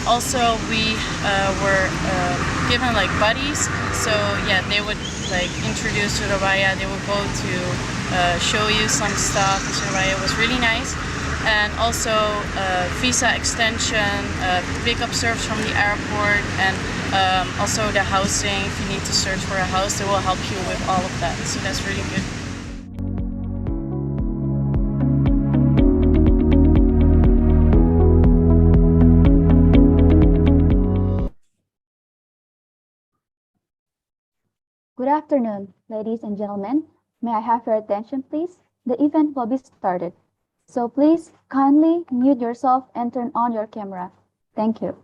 Also, we were given like buddies, so yeah, they would like introduce Surabaya. They would go to show you some stuff. Surabaya was really nice, and also visa extension, pick up service from the airport, and also the housing. If you need to search for a house, they will help you with all of that. So that's really good. Good afternoon, ladies and gentlemen. May I have your attention, please? The event will be started. So please kindly mute yourself and turn on your camera. Thank you.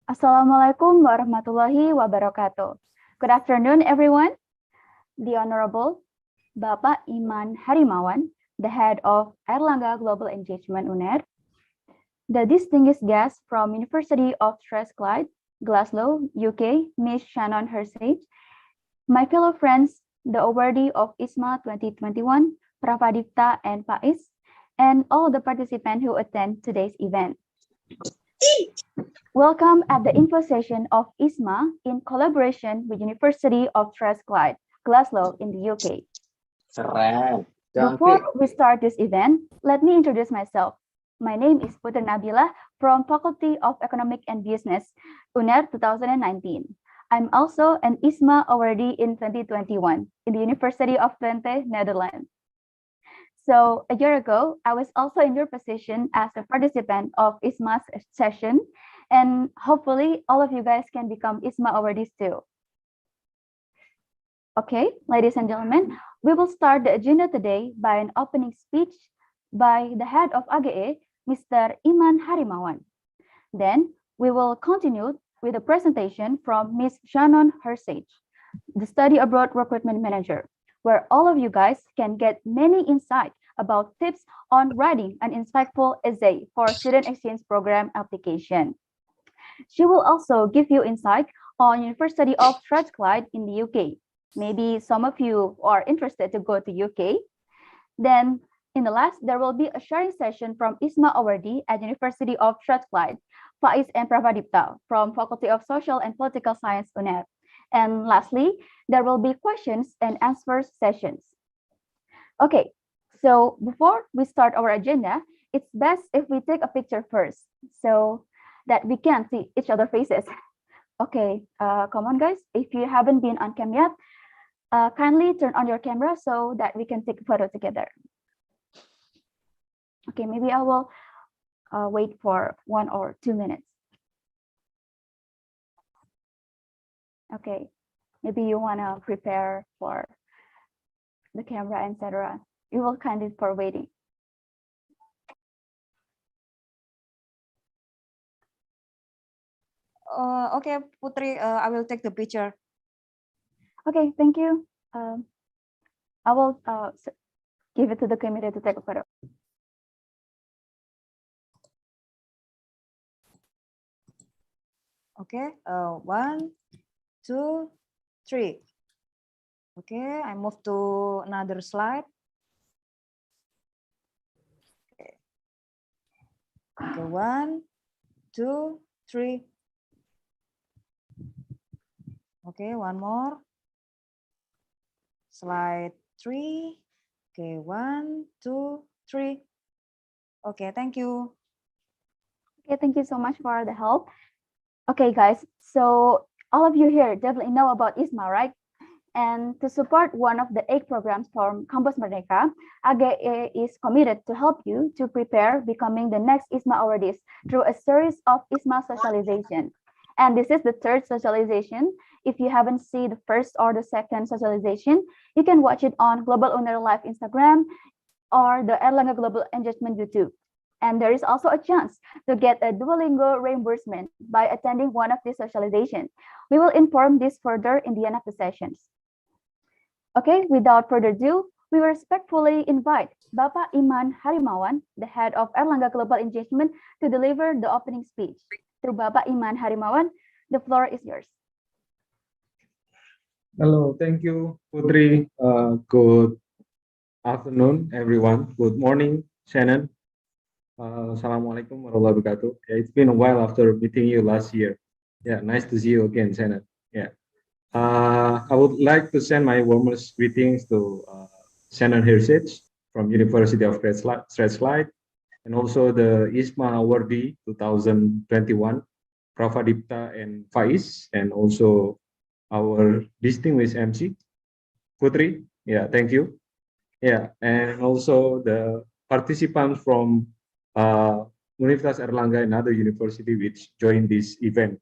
Assalamualaikum warahmatullahi wabarakatuh. Good afternoon, everyone. The Honorable Bapak Iman Harimawan, the head of Airlangga Global Engagement UNER, the distinguished guest from University of Strathclyde, Glasgow, UK, Ms. Shannon Hersage, my fellow friends, the awardee of IISMA 2021, Pravadipta and Pais, and all the participants who attend today's event. Welcome at the info session of IISMA in collaboration with University of Strathclyde, Glasgow in the UK. Before we start this event, let me introduce myself. My name is Putri Nabila from Faculty of Economic and Business, UNER 2019. I'm also an IISMA awardee in 2021 in the University of Twente, Netherlands. So a year ago, I was also in your position as a participant of IISMA's session, and hopefully all of you guys can become IISMA awardees too. Okay, ladies and gentlemen, we will start the agenda today by an opening speech by the head of AGE, Mr. Iman Harimawan. Then we will continue with a presentation from Ms. Shannon Hersage, the Study Abroad Recruitment Manager, where all of you guys can get many insight about tips on writing an insightful essay for student exchange program application. She will also give you insight on University of Strathclyde in the UK. Maybe some of you are interested to go to UK. Then in the last, there will be a sharing session from IISMA awardee at University of Strathclyde, Pais and Pravadipta from Faculty of Social and Political Science, UNER. And lastly, there will be questions and answers sessions. Okay, so before we start our agenda, it's best if we take a picture first so that we can see each other's faces. Okay, come on guys, if you haven't been on cam yet, kindly turn on your camera so that we can take a photo together. Okay, maybe I will wait for 1 or 2 minutes. Okay, maybe you want to prepare for the camera, etc. You will kindly for waiting. Okay, Putri, I will take the picture. Okay, thank you. I will give it to the committee to take a photo. Okay, 1, 2, 3. Okay, I move to another slide. Okay, 1, 2, 3. Okay, one more. Slide 3. Okay, 1, 2, 3. Okay, thank you. Okay, thank you so much for the help. Okay, guys, so all of you here definitely know about IISMA, right? And to support one of the 8 programs from Kampus Merdeka, AGE is committed to help you to prepare becoming the next IISMA awardees through a series of IISMA socialization. And this is the 3rd socialization. If you haven't seen the 1st or the 2nd socialization, you can watch it on Global UNER Live Instagram or the Airlangga Global Engagement YouTube. And there is also a chance to get a Duolingo reimbursement by attending one of these socializations. We will inform this further in the end of the sessions. Okay, without further ado, we respectfully invite Bapak Iman Harimawan, the head of Airlangga Global Engagement, to deliver the opening speech. To Bapak Iman Harimawan, the floor is yours. Hello, thank you, Putri. Good afternoon, everyone. Good morning, Shannon. Assalamualaikum warahmatullahi wabarakatuh. Yeah, it's been a while after meeting you last year. Yeah, nice to see you again, Shannon. Yeah. I would like to send my warmest greetings to Shannon Hersich from University of Strathclyde and also the IISMA awardee 2021, Pravadipta and Faiz, and also our distinguished MC, Putri. Yeah, thank you. Yeah, and also the participants from Universitas Erlangga and other university which joined this event.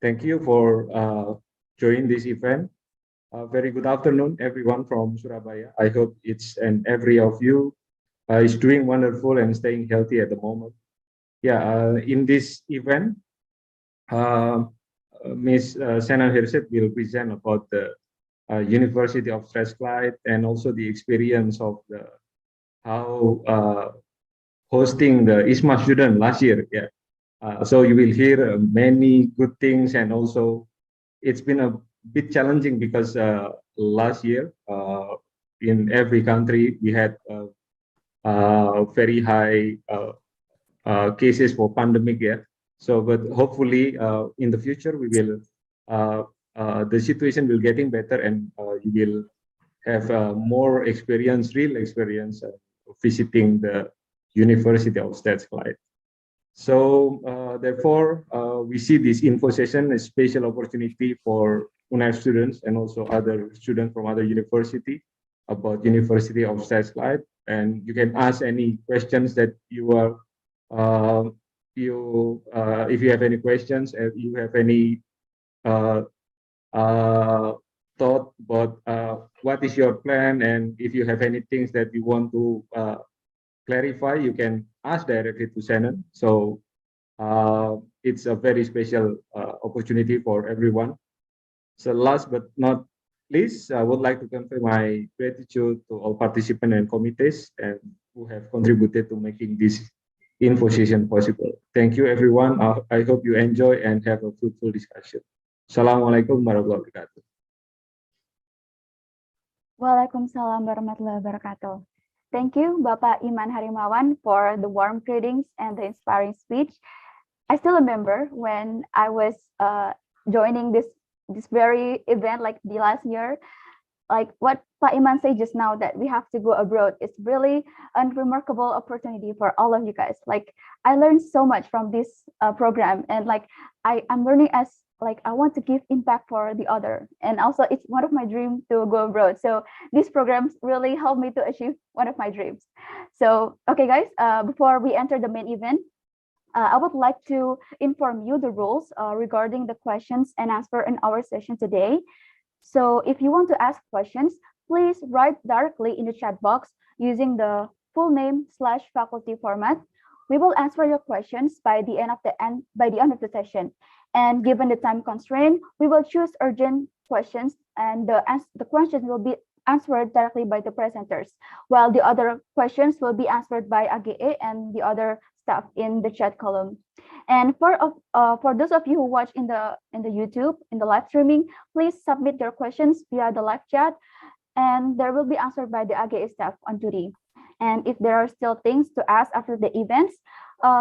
Thank you for joining this event. Very good afternoon, everyone from Surabaya. I hope each and every of you is doing wonderful and staying healthy at the moment. Yeah, in this event, Ms. Shannon Hirset will present about the University of Strathclyde and also the experience of the how hosting the IISMA student last year. Yeah, so you will hear many good things, and also it's been a bit challenging because last year in every country we had very high cases for pandemic. Yeah, so but hopefully in the future we will the situation will getting better, and you will have more experience, real experience visiting the University of Strathclyde. So therefore, we see this info session as a special opportunity for UNAIR students and also other students from other university about University of Strathclyde. And you can ask any questions that you are, if you have any questions, if you have any uh, thought about what is your plan, and if you have any things that you want to clarify, you can ask directly to Shannon. So it's a very special opportunity for everyone. So last but not least, I would like to convey my gratitude to all participants and committees and who have contributed to making this info session possible. Thank you, everyone. I hope you enjoy and have a fruitful discussion. Assalamualaikum warahmatullahi wabarakatuh. Waalaikumsalam warahmatullahi wabarakatuh. Thank you, Bapak Iman Harimawan, for the warm greetings and the inspiring speech. I still remember when I was joining this very event like the last year, like what Pak Iman said just now, that we have to go abroad. It's really a remarkable opportunity for all of you guys. Like I learned so much from this program, and like I'm learning as like I want to give impact for the other, and also it's one of my dreams to go abroad. So these programs really helped me to achieve one of my dreams. So okay, guys, before we enter the main event, I would like to inform you the rules regarding the questions and answer in our session today. So if you want to ask questions, please write directly in the chat box using the full name / faculty format. We will answer your questions by the end of the session. And given the time constraint, we will choose urgent questions, and the questions will be answered directly by the presenters, while the other questions will be answered by AGE and the other staff in the chat column. And for those of you who watch in the YouTube, in the live streaming, please submit your questions via the live chat, and they will be answered by the AGE staff on duty. And if there are still things to ask after the events,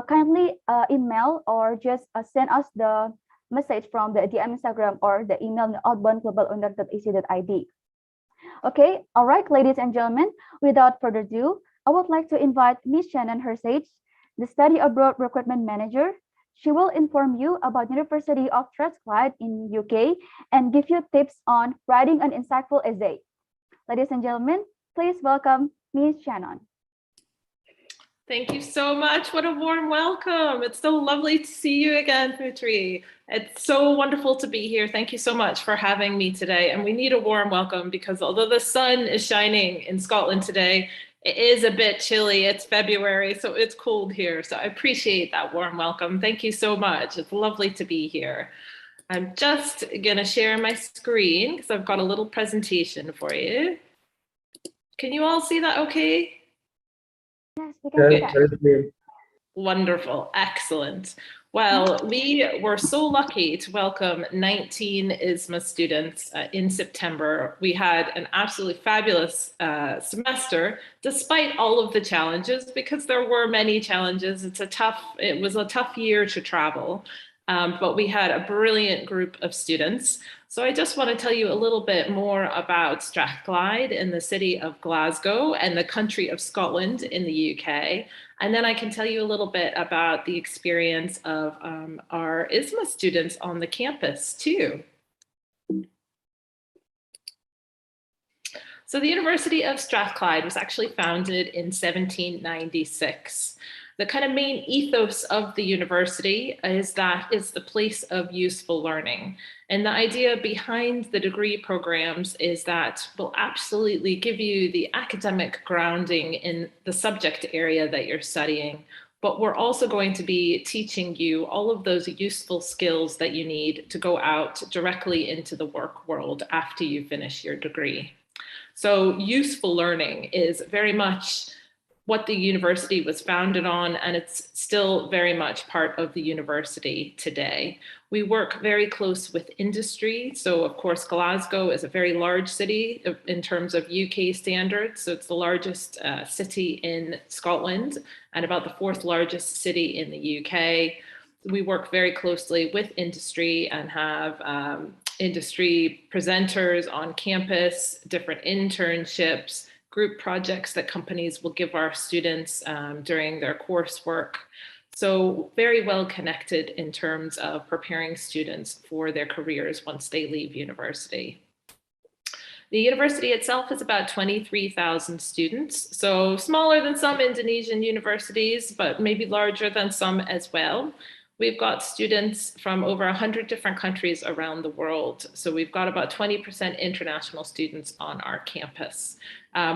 kindly email or just send us the message from the DM Instagram or the email outboundglobalowner.ac.id. Okay, all right, ladies and gentlemen, without further ado, I would like to invite Ms. Shannon Hersage, the Study Abroad Recruitment Manager. She will inform you about University of Strathclyde in UK and give you tips on writing an insightful essay. Ladies and gentlemen, please welcome Ms. Shannon. Thank you so much. What a warm welcome. It's so lovely to see you again, Putri. It's so wonderful to be here. Thank you so much for having me today. And we need a warm welcome because although the sun is shining in Scotland today, it is a bit chilly. It's February, so it's cold here. So I appreciate that warm welcome. Thank you so much. It's lovely to be here. I'm just going to share my screen because I've got a little presentation for you. Can you all see that okay? Yes, we can see that. Wonderful. Excellent. Well, we were so lucky to welcome 19 IISMA students in September. We had an absolutely fabulous semester, despite all of the challenges, because there were many challenges. It was a tough year to travel, but we had a brilliant group of students. So I just want to tell you a little bit more about Strathclyde in the city of Glasgow and the country of Scotland in the UK. And then I can tell you a little bit about the experience of our IISMA students on the campus too. So the University of Strathclyde was actually founded in 1796. The kind of main ethos of the university is that it's the place of useful learning. And the idea behind the degree programs is that we'll absolutely give you the academic grounding in the subject area that you're studying, but we're also going to be teaching you all of those useful skills that you need to go out directly into the work world after you finish your degree. So useful learning is very much what the university was founded on, and it's still very much part of the university today. We work very close with industry. So of course, Glasgow is a very large city in terms of UK standards. So it's the largest city in Scotland and about the fourth largest city in the UK. We work very closely with industry and have industry presenters on campus, different internships, group projects that companies will give our students during their coursework. So very well connected in terms of preparing students for their careers once they leave university. The university itself is about 23,000 students, so smaller than some Indonesian universities, but maybe larger than some as well. We've got students from over 100 different countries around the world. So we've got about 20% international students on our campus,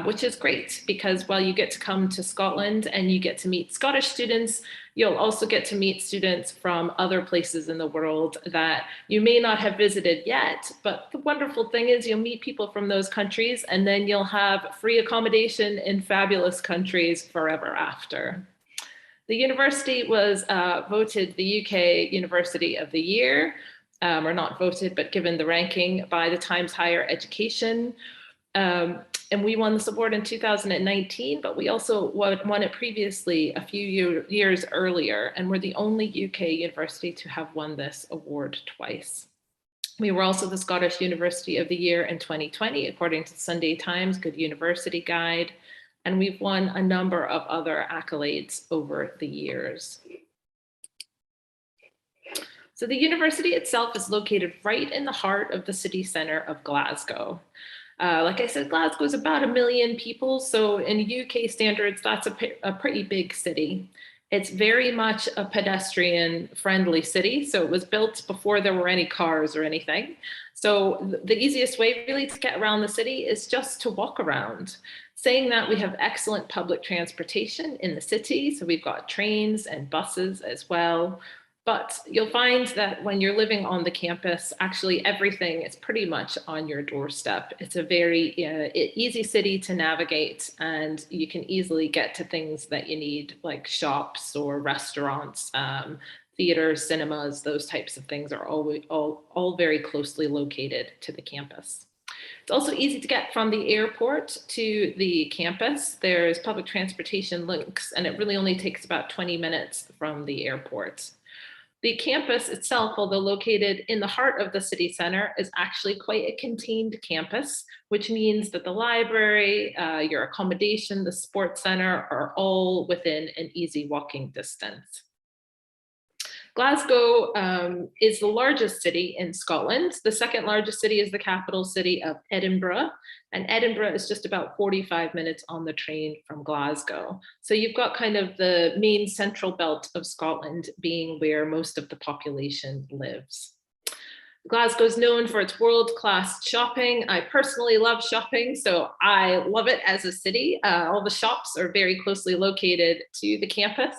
which is great because while you get to come to Scotland and you get to meet Scottish students, you'll also get to meet students from other places in the world that you may not have visited yet. But the wonderful thing is you'll meet people from those countries and then you'll have free accommodation in fabulous countries forever after. The university was voted the UK University of the Year, or not voted, but given the ranking by the Times Higher Education. And we won this award in 2019, but we also won it previously a few years earlier, and we're the only UK university to have won this award twice. We were also the Scottish University of the Year in 2020, according to the Sunday Times Good University Guide. And we've won a number of other accolades over the years. So the university itself is located right in the heart of the city centre of Glasgow. Like I said, Glasgow is about 1 million people. So in UK standards, that's a pretty big city. It's very much a pedestrian friendly city. So it was built before there were any cars or anything. So the easiest way really to get around the city is just to walk around. Saying that, we have excellent public transportation in the city. So we've got trains and buses as well. But you'll find that when you're living on the campus, actually everything is pretty much on your doorstep. It's a very easy city to navigate, and you can easily get to things that you need, like shops or restaurants, theaters, cinemas. Those types of things are all very closely located to the campus. It's also easy to get from the airport to the campus. There's public transportation links, and it really only takes about 20 minutes from the airport. The campus itself, although located in the heart of the city center, is actually quite a contained campus, which means that the library, your accommodation, the sports center are all within an easy walking distance. Glasgow is the largest city in Scotland. The second largest city is the capital city of Edinburgh, and Edinburgh is just about 45 minutes on the train from Glasgow. So you've got kind of the main central belt of Scotland being where most of the population lives. Glasgow is known for its world-class shopping. I personally love shopping, so I love it as a city. All the shops are very closely located to the campus.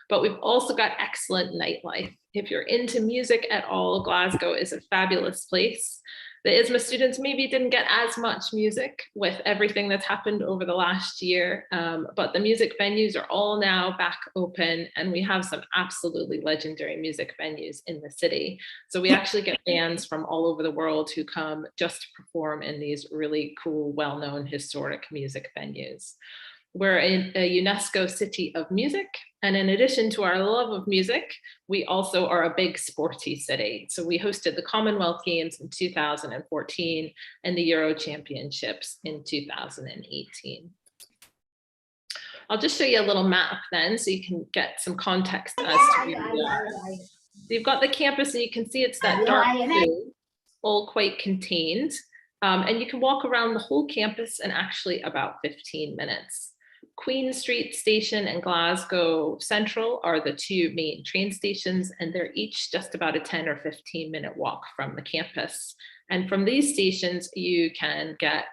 But we've also got excellent nightlife. If you're into music at all, Glasgow is a fabulous place. The IISMA students maybe didn't get as much music with everything that's happened over the last year, but the music venues are all now back open, and we have some absolutely legendary music venues in the city. So we actually get bands from all over the world who come just to perform in these really cool, well-known historic music venues. We're in a UNESCO City of Music, and in addition to our love of music, we also are a big sporty city. So we hosted the Commonwealth Games in 2014 and the Euro Championships in 2018. I'll just show you a little map then, so you can get some context as to where we are. So you've got the campus, and you can see it's that dark blue, all quite contained. And you can walk around the whole campus in actually about 15 minutes. Queen Street Station and Glasgow Central are the two main train stations, and they're each just about a 10 or 15-minute walk from the campus. And from these stations, you can get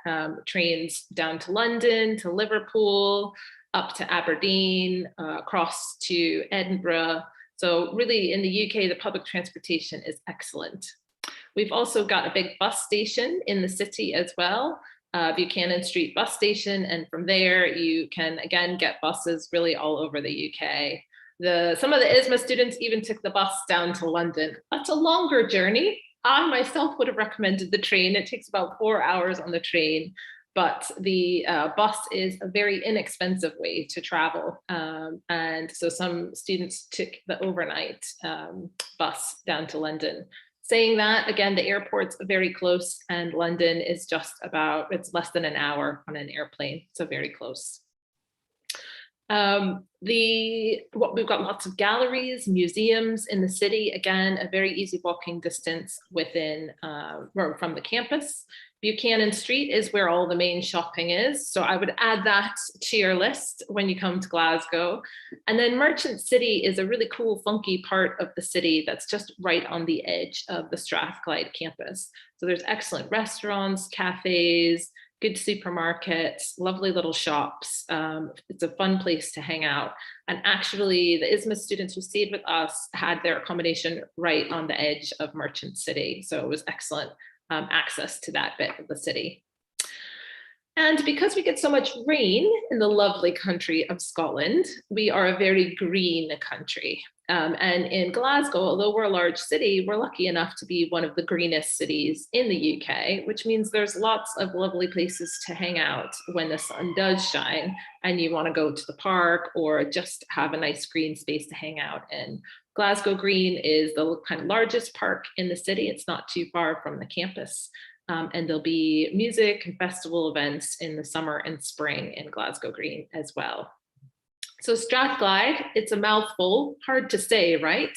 trains down to London, to Liverpool, up to Aberdeen, across to Edinburgh. So really in the UK, the public transportation is excellent. We've also got a big bus station in the city as well, Buchanan Street bus station, and from there you can again get buses really all over the UK. Some of the IISMA students even took the bus down to London. That's a longer journey. I myself would have recommended the train. It takes about 4 hours on the train, but the bus is a very inexpensive way to travel. And so some students took the overnight bus down to London. Saying that, again, the airport's very close, and London is just about, it's less than an hour on an airplane, so very close. We've got lots of galleries, museums in the city, again, a very easy walking distance within or from the campus. Buchanan Street is where all the main shopping is, so I would add that to your list when you come to Glasgow. And then Merchant City is a really cool, funky part of the city that's just right on the edge of the Strathclyde campus. So there's excellent restaurants, cafes, good supermarkets, lovely little shops. It's a fun place to hang out. And actually, the IISMA students who stayed with us had their accommodation right on the edge of Merchant City, so it was excellent access to that bit of the city. And because we get so much rain in the lovely country of Scotland, we are a very green country. And in Glasgow, although we're a large city, we're lucky enough to be one of the greenest cities in the UK, which means there's lots of lovely places to hang out when the sun does shine and you want to go to the park or just have a nice green space to hang out in. Glasgow Green is the kind of largest park in the city. It's not too far from the campus. And there'll be music and festival events in the summer and spring in Glasgow Green as well. So Strathclyde, it's a mouthful, hard to say, right?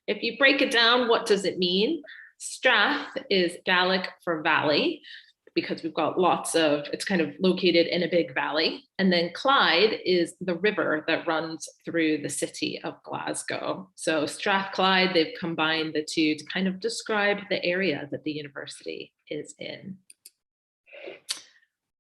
If you break it down, what does it mean? Strath is Gaelic for valley, because we've got lots of, it's kind of located in a big valley. And then Clyde is the river that runs through the city of Glasgow. So Strathclyde, they've combined the two to kind of describe the area that the university is in.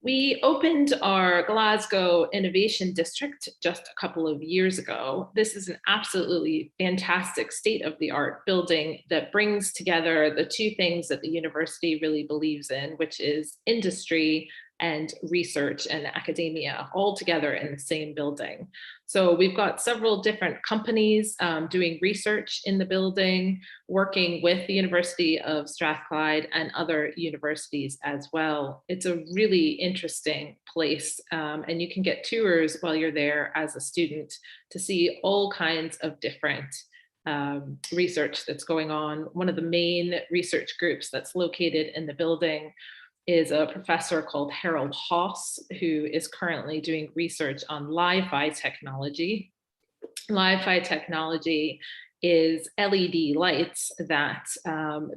We opened our Glasgow Innovation District just a couple of years ago. This is an absolutely fantastic state-of-the-art building that brings together the two things that the university really believes in, which is industry and research and academia all together in the same building. So we've got several different companies doing research in the building, working with the University of Strathclyde and other universities as well. It's a really interesting place, and you can get tours while you're there as a student to see all kinds of different research that's going on. One of the main research groups that's located in the building is a professor called Harold Hoss, who is currently doing research on Li-Fi technology. Li-Fi technology is LED lights that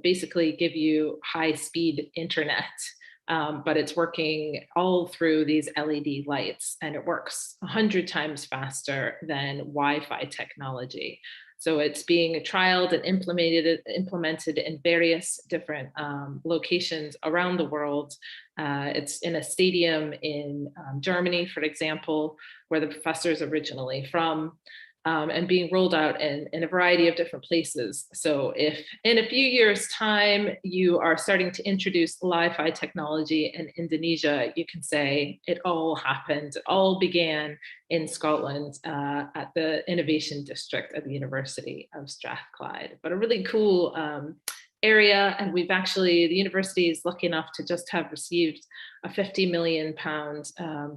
basically give you high-speed internet, but it's working all through these LED lights, and it works 100 times faster than Wi-Fi technology. So it's being trialed and implemented in various different locations around the world. It's in a stadium in Germany, for example, where the professor is originally from. and being rolled out in a variety of different places. So if in a few years' time, you are starting to introduce Li-Fi technology in Indonesia, you can say it all happened, it all began in Scotland at the Innovation District at the University of Strathclyde. But a really cool area, and we've actually, the university is lucky enough to just have received a £50 million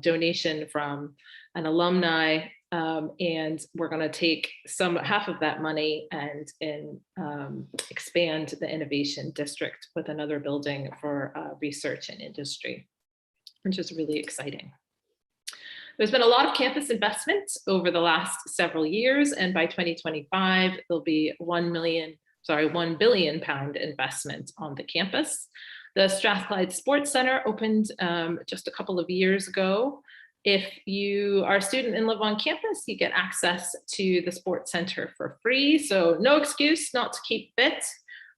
donation from an alumni, and we're going to take half of that money and expand the innovation district with another building for research and industry, which is really exciting. There's been a lot of campus investment over the last several years, and by 2025 there'll be £1 billion investment on the campus. The Strathclyde Sports Centre opened just a couple of years ago. If you are a student and live on campus, you get access to the sports center for free. So no excuse not to keep fit,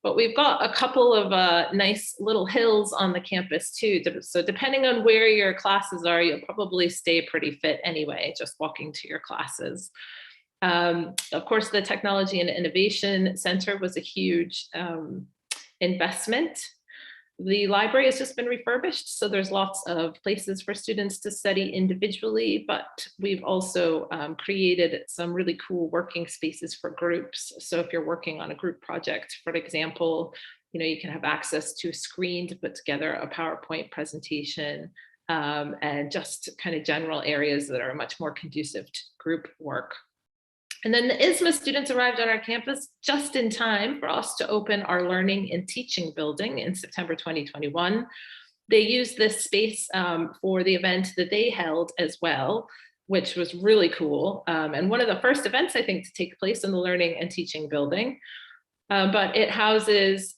but we've got a couple of nice little hills on the campus too. So depending on where your classes are, you'll probably stay pretty fit anyway, just walking to your classes. Of course, the Technology and Innovation Center was a huge investment. The library has just been refurbished, so there's lots of places for students to study individually, but we've also created some really cool working spaces for groups. So if you're working on a group project, for example, you can have access to a screen to put together a PowerPoint presentation, and just kind of general areas that are much more conducive to group work. And then the IISMA students arrived on our campus just in time for us to open our Learning and Teaching building in September 2021. They used this space for the event that they held as well, which was really cool. And one of the first events, I think, to take place in the Learning and Teaching building. But it houses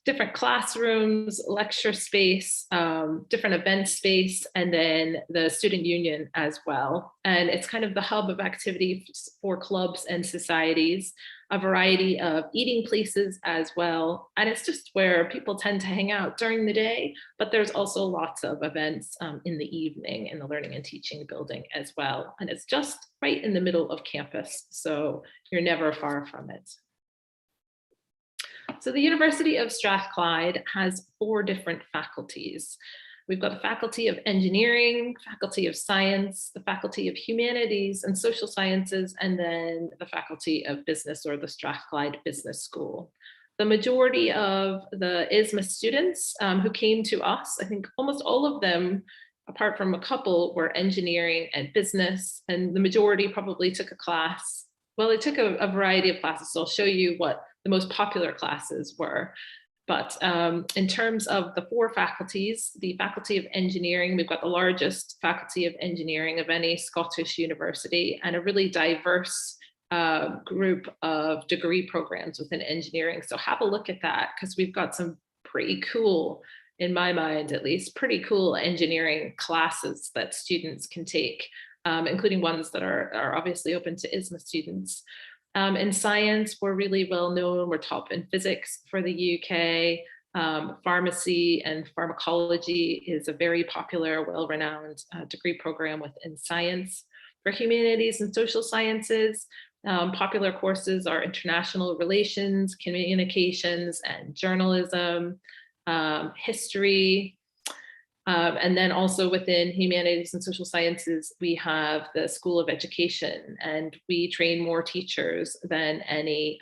different classrooms, lecture space, different event space, and then the student union as well. And it's kind of the hub of activity for clubs and societies, a variety of eating places as well. And it's just where people tend to hang out during the day, but there's also lots of events in the evening in the Learning and Teaching building as well. And it's just right in the middle of campus, so you're never far from it. So the University of Strathclyde has 4 different faculties. We've got the Faculty of Engineering, Faculty of Science, the Faculty of Humanities and Social Sciences, and then the Faculty of Business, or the Strathclyde Business School. The majority of the IISMA students who came to us, I think almost all of them, apart from a couple, were engineering and business, and the majority probably took a class. Well, they took a variety of classes, so I'll show you what the most popular classes were. But in terms of the 4 faculties, the Faculty of Engineering, we've got the largest Faculty of Engineering of any Scottish university, and a really diverse group of degree programs within engineering. So have a look at that, because we've got some pretty cool, in my mind at least, pretty cool engineering classes that students can take, including ones that are obviously open to IISMA students. In science, we're really well known. We're top in physics for the UK. Pharmacy and pharmacology is a very popular, well-renowned degree program within science. For humanities and social sciences, popular courses are international relations, communications and journalism, history. And then also within humanities and social sciences, we have the School of Education, and we train more teachers than any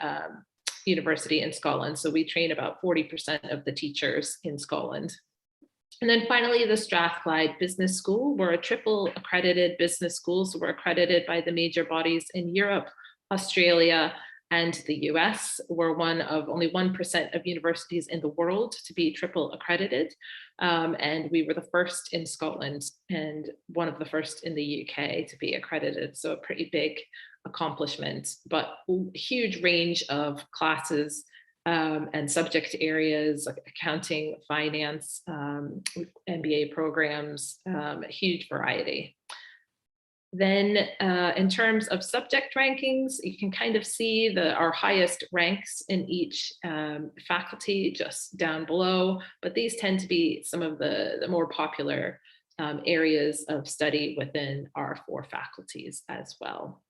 university in Scotland. So we train about 40% of the teachers in Scotland. And then finally, the Strathclyde Business School. We're a triple accredited business school, so we're accredited by the major bodies in Europe, Australia, and the US. We're one of only 1% of universities in the world to be triple accredited. And we were the first in Scotland and one of the first in the UK to be accredited. So a pretty big accomplishment, but huge range of classes and subject areas like accounting, finance, MBA programs, a huge variety. Then in terms of subject rankings, you can kind of see our highest ranks in each faculty just down below, but these tend to be some of the more popular areas of study within our 4 faculties as well.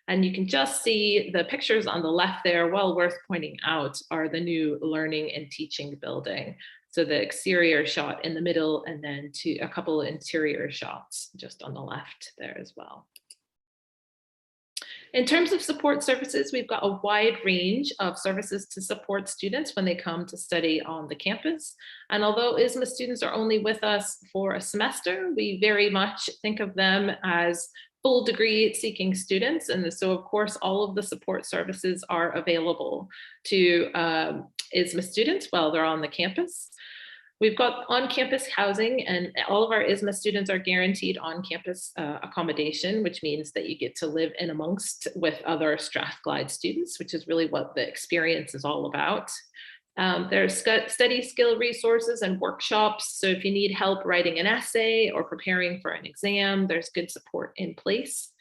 And you can just see the pictures on the left there, well worth pointing out, are the new learning and teaching building. So the exterior shot in the middle, and then a couple of interior shots just on the left there as well. In terms of support services, we've got a wide range of services to support students when they come to study on the campus. And although IISMA students are only with us for a semester, we very much think of them as full degree seeking students. And so of course, all of the support services are available to IISMA students while they're on the campus. We've got on-campus housing, and all of our IISMA students are guaranteed on-campus accommodation, which means that you get to live in amongst with other Strathclyde students, which is really what the experience is all about. There's study skill resources and workshops. So if you need help writing an essay or preparing for an exam, there's good support in place.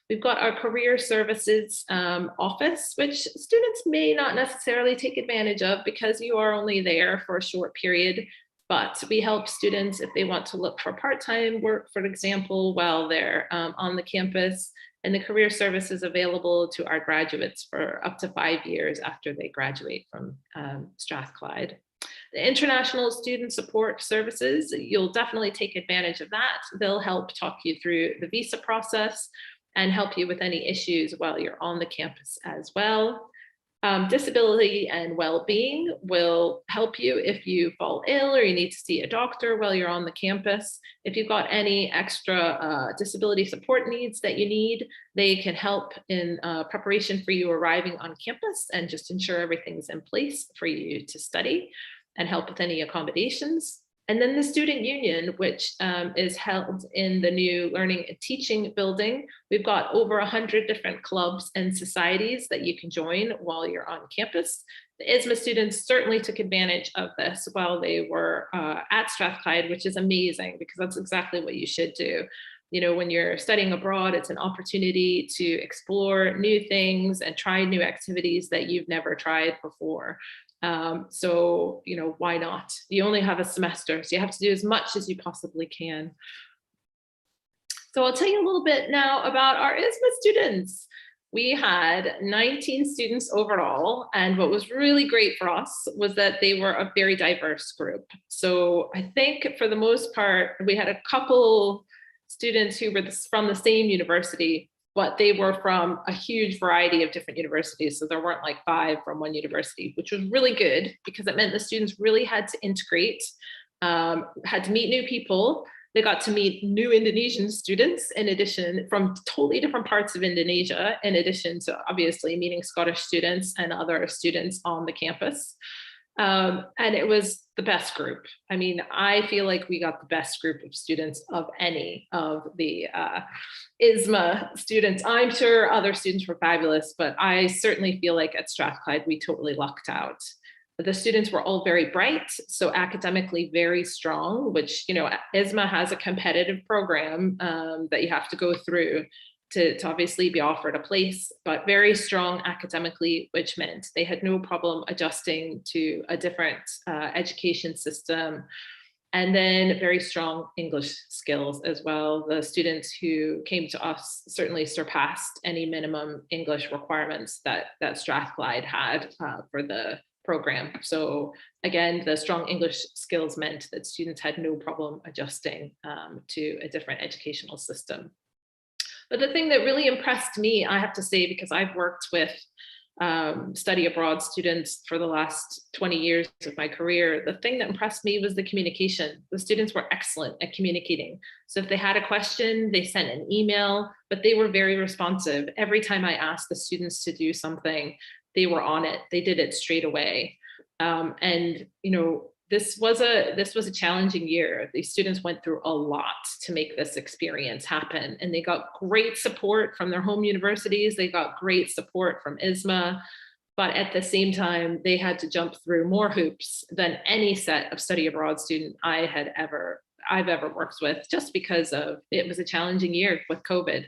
We've got our career services office, which students may not necessarily take advantage of because you are only there for a short period. But we help students if they want to look for part-time work, for example, while they're on the campus. And the career service is available to our graduates for up to 5 years after they graduate from Strathclyde. The international student support services, you'll definitely take advantage of that. They'll help talk you through the visa process and help you with any issues while you're on the campus as well. Disability and well-being will help you if you fall ill or you need to see a doctor while you're on the campus. If you've got any extra disability support needs that you need, they can help in preparation for you arriving on campus and just ensure everything's in place for you to study and help with any accommodations. And then the student union, which is held in the new learning and teaching building. We've got over 100 different clubs and societies that you can join while you're on campus. The IISMA students certainly took advantage of this while they were at Strathclyde, which is amazing because that's exactly what you should do. You know, when you're studying abroad, it's an opportunity to explore new things and try new activities that you've never tried before. So, you know, why not? You only have a semester, so you have to do as much as you possibly can. So I'll tell you a little bit now about our IISMA students. We had 19 students overall, and what was really great for us was that they were a very diverse group. So I think for the most part, we had a couple students who were from the same university, but they were from a huge variety of different universities. So there weren't like 5 from one university, which was really good because it meant the students really had to integrate, had to meet new people. They got to meet new Indonesian students in addition from totally different parts of Indonesia, in addition to obviously meeting Scottish students and other students on the campus. And it was the best group. I mean, I feel like we got the best group of students of any of the IISMA students. I'm sure other students were fabulous, but I certainly feel like at Strathclyde, we totally lucked out. The students were all very bright, so academically very strong, which, you know, IISMA has a competitive program that you have to go through to obviously be offered a place, but very strong academically, which meant they had no problem adjusting to a different education system. And then very strong English skills as well. The students who came to us certainly surpassed any minimum English requirements that Strathclyde had for the program. So again, the strong English skills meant that students had no problem adjusting to a different educational system. But the thing that really impressed me, I have to say, because I've worked with study abroad students for the last 20 years of my career, the thing that impressed me was the communication. The students were excellent at communicating. So if they had a question, they sent an email, but they were very responsive. Every time I asked the students to do something, they were on it. They did it straight away. And, you know, this was a challenging year. These students went through a lot to make this experience happen, and they got great support from their home universities. They got great support from IISMA, but at the same time, they had to jump through more hoops than any set of study abroad student I've ever worked with, just because of it was a challenging year with COVID.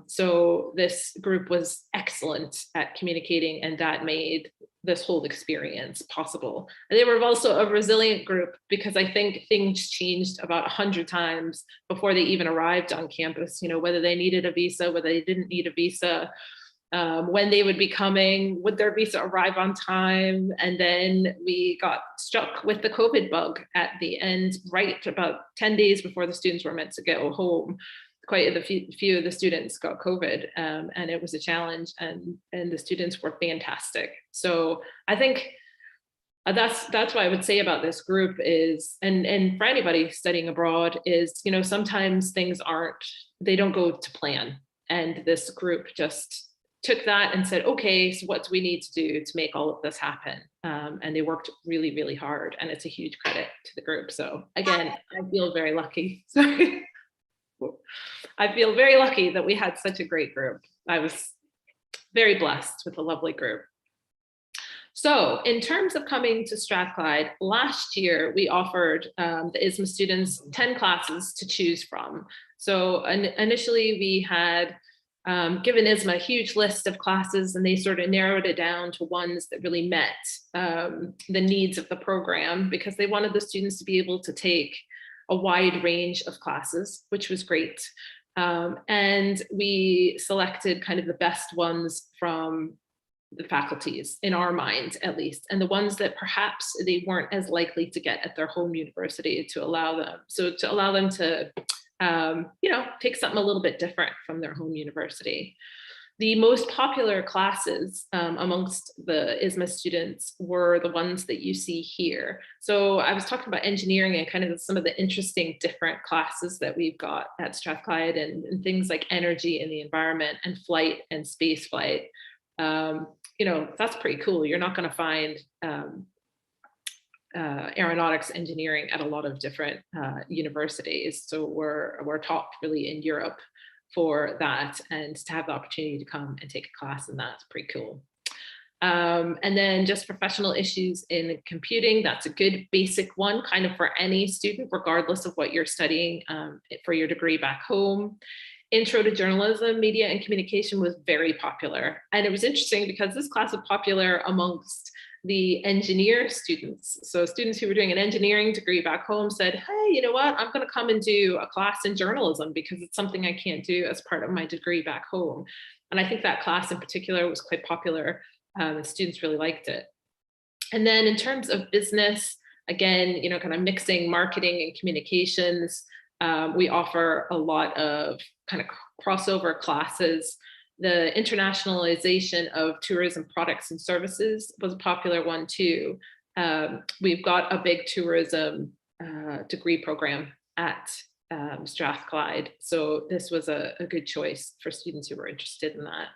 So this group was excellent at communicating, and that made this whole experience possible. And they were also a resilient group, because I think things changed about 100 times before they even arrived on campus, you know, whether they needed a visa, whether they didn't need a visa, when they would be coming, would their visa arrive on time? And then we got struck with the COVID bug at the end, right about 10 days before the students were meant to go home. Quite a few of the students got COVID, and it was a challenge, and the students were fantastic. So I think that's what I would say about this group is, and for anybody studying abroad is, you know, sometimes things they don't go to plan. And this group just took that and said, okay, so what do we need to do to make all of this happen? And they worked really, really hard, and it's a huge credit to the group. So again, I feel very lucky. Sorry. I feel very lucky that we had such a great group. I was very blessed with a lovely group. So in terms of coming to Strathclyde, last year we offered the IISMA students 10 classes to choose from. So initially we had given IISMA a huge list of classes, and they sort of narrowed it down to ones that really met the needs of the program, because they wanted the students to be able to take a wide range of classes, which was great. And we selected kind of the best ones from the faculties, in our mind at least, and the ones that perhaps they weren't as likely to get at their home university, to allow them to you know, take something a little bit different from their home university. The most popular classes amongst the IISMA students were the ones that you see here. So I was talking about engineering and kind of some of the interesting different classes that we've got at Strathclyde, and things like energy and the environment, and flight and space flight. You know, that's pretty cool. You're not going to find aeronautics engineering at a lot of different universities. So we're taught really in Europe for that, and to have the opportunity to come and take a class in that's pretty cool. And then just professional issues in computing, that's a good basic one kind of for any student, regardless of what you're studying for your degree back home. Intro to journalism, media and communication was very popular. And it was interesting because this class was popular amongst the engineer students. So students who were doing an engineering degree back home said, hey, you know what, I'm going to come and do a class in journalism because it's something I can't do as part of my degree back home. And I think that class in particular was quite popular. Students really liked it. And then in terms of business, again, you know, kind of mixing marketing and communications, we offer a lot of kind of crossover classes. The internationalization of tourism products and services was a popular one too. We've got a big tourism degree program at Strathclyde. So this was a good choice for students who were interested in that.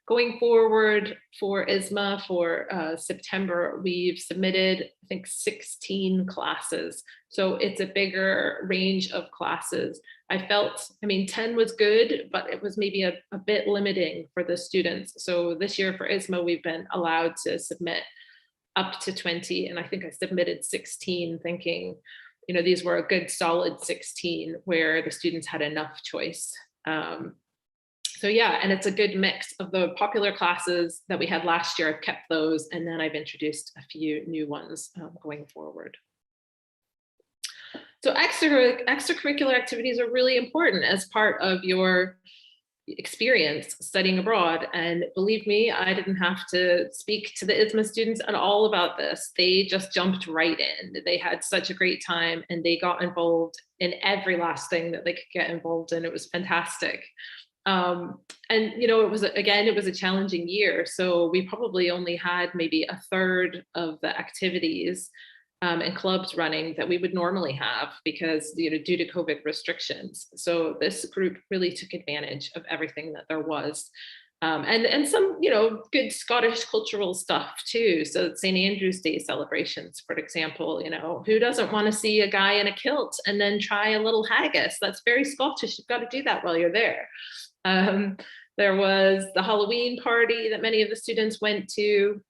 Going forward for IISMA for September, we've submitted, I think, 16 classes. So it's a bigger range of classes. I felt, I mean, 10 was good, but it was maybe a bit limiting for the students. So this year for IISMA, we've been allowed to submit up to 20. And I think I submitted 16 thinking, you know, these were a good solid 16 where the students had enough choice. So yeah, and it's a good mix of the popular classes that we had last year. I've kept those, and then I've introduced a few new ones going forward. So extracurricular activities are really important as part of your experience studying abroad. And believe me, I didn't have to speak to the IISMA students at all about this. They just jumped right in. They had such a great time, and they got involved in every last thing that they could get involved in. It was fantastic. And you know, it was a challenging year. So we probably only had maybe a third of the activities and clubs running that we would normally have because, you know, due to COVID restrictions. So this group really took advantage of everything that there was. And some, you know, good Scottish cultural stuff too. So St. Andrew's Day celebrations, for example, you know, who doesn't want to see a guy in a kilt and then try a little haggis? That's very Scottish. You've got to do that while you're there. There was the Halloween party that many of the students went to.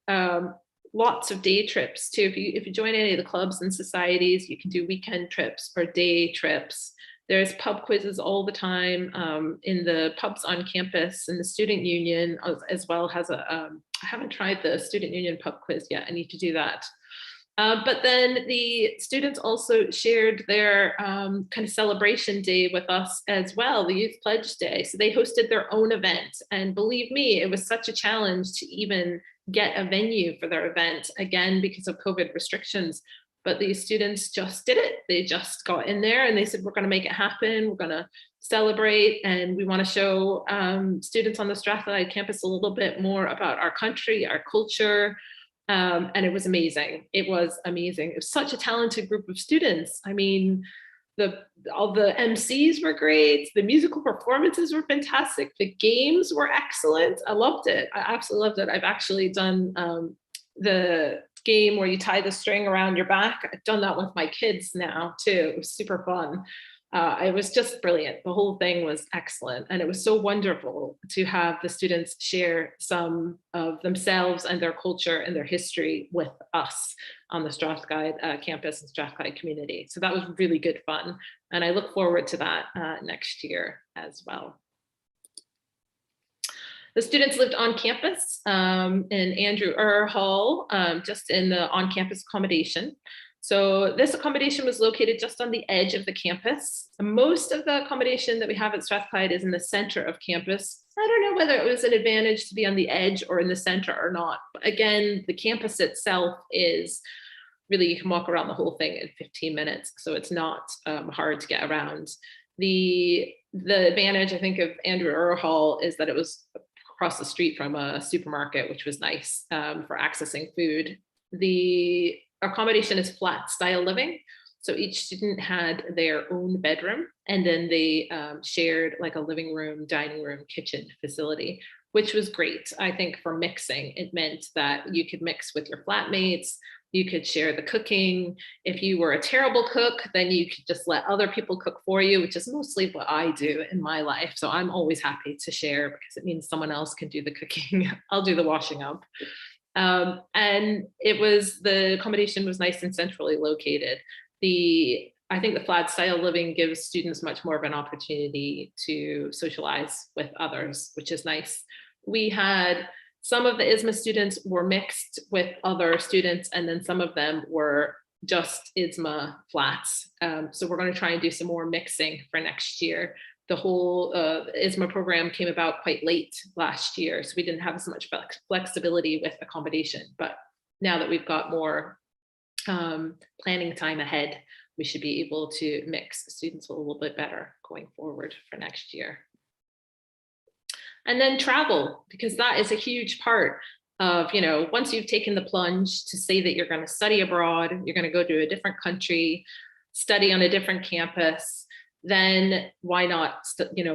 Lots of day trips too. If you join any of the clubs and societies, you can do weekend trips or day trips. There's pub quizzes all the time in the pubs on campus, and the student union as well has a, I haven't tried the student union pub quiz yet. I need to do that. But then the students also shared their kind of celebration day with us as well, the Youth Pledge Day. So they hosted their own event. And believe me, it was such a challenge to even get a venue for their event, again, because of COVID restrictions. But these students just did it. They just got in there and they said, we're going to make it happen. We're going to celebrate. And we want to show students on the Strathclyde campus a little bit more about our country, our culture. And it was amazing. It was amazing. It was such a talented group of students. I mean, all the MCs were great. The musical performances were fantastic. The games were excellent. I loved it. I absolutely loved it. I've actually done the game where you tie the string around your back. I've done that with my kids now too. It was super fun. It was just brilliant. The whole thing was excellent. And it was so wonderful to have the students share some of themselves and their culture and their history with us on the Strathclyde campus and Strathclyde community. So that was really good fun. And I look forward to that next year as well. The students lived on campus in Andrew Ur Hall, just in the on-campus accommodation. So this accommodation was located just on the edge of the campus. Most of the accommodation that we have at Strathclyde is in the center of campus. I don't know whether it was an advantage to be on the edge or in the center or not. But again, the campus itself is really, you can walk around the whole thing in 15 minutes. So it's not hard to get around. The advantage, I think, of Andrew Ur Hall is that it was across the street from a supermarket, which was nice for accessing food. The accommodation is flat style living. So each student had their own bedroom, and then they shared like a living room, dining room, kitchen facility, which was great. I think for mixing, it meant that you could mix with your flatmates, you could share the cooking. If you were a terrible cook, then you could just let other people cook for you, which is mostly what I do in my life. So I'm always happy to share because it means someone else can do the cooking. I'll do the washing up. And the accommodation was nice and centrally located. I think the flat style living gives students much more of an opportunity to socialize with others, which is nice. We had some of the IISMA students were mixed with other students, and then some of them were just IISMA flats. So we're going to try and do some more mixing for next year. The whole IISMA program came about quite late last year, so we didn't have as much flexibility with accommodation. But now that we've got more planning time ahead, we should be able to mix students a little bit better going forward for next year. And then travel, because that is a huge part of, once you've taken the plunge to say that you're going to study abroad, you're going to go to a different country, study on a different campus, then why not,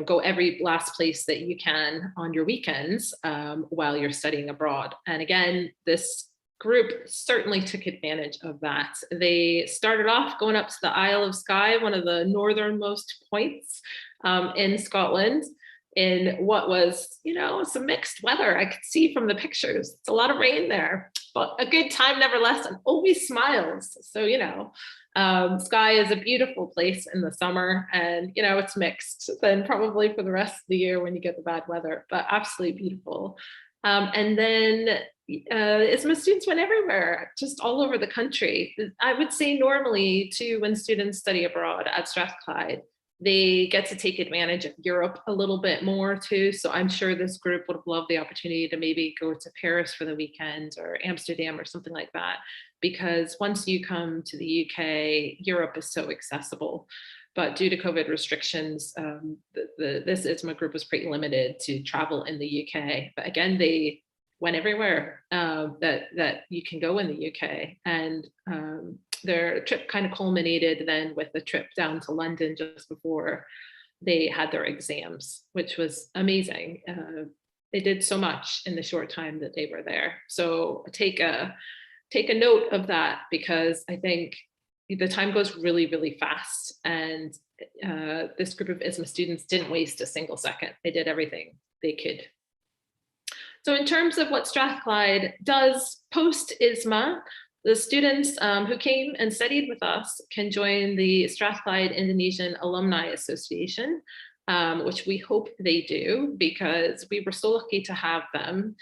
go every last place that you can on your weekends while you're studying abroad. And again, this group certainly took advantage of that. They started off going up to the Isle of Skye, one of the northernmost points in Scotland, in what was, some mixed weather. I could see from the pictures, it's a lot of rain there, but a good time nevertheless, and always smiles. So, Skye is a beautiful place in the summer, and, it's mixed then probably for the rest of the year when you get the bad weather, but absolutely beautiful. And then IISMA students went everywhere, just all over the country. I would say normally too, when students study abroad at Strathclyde, they get to take advantage of Europe a little bit more too. So I'm sure this group would have loved the opportunity to maybe go to Paris for the weekend or Amsterdam or something like that. Because once you come to the UK, Europe is so accessible. But due to COVID restrictions, this IISMA group was pretty limited to travel in the UK. But again, they went everywhere that you can go in the UK. And their trip kind of culminated then with the trip down to London just before they had their exams, which was amazing. They did so much in the short time that they were there. So take a note of that, because I think the time goes really, really fast. And this group of IISMA students didn't waste a single second. They did everything they could. So in terms of what Strathclyde does post IISMA, The students who came and studied with us can join the Strathclyde Indonesian Alumni Association, which we hope they do, because we were so lucky to have them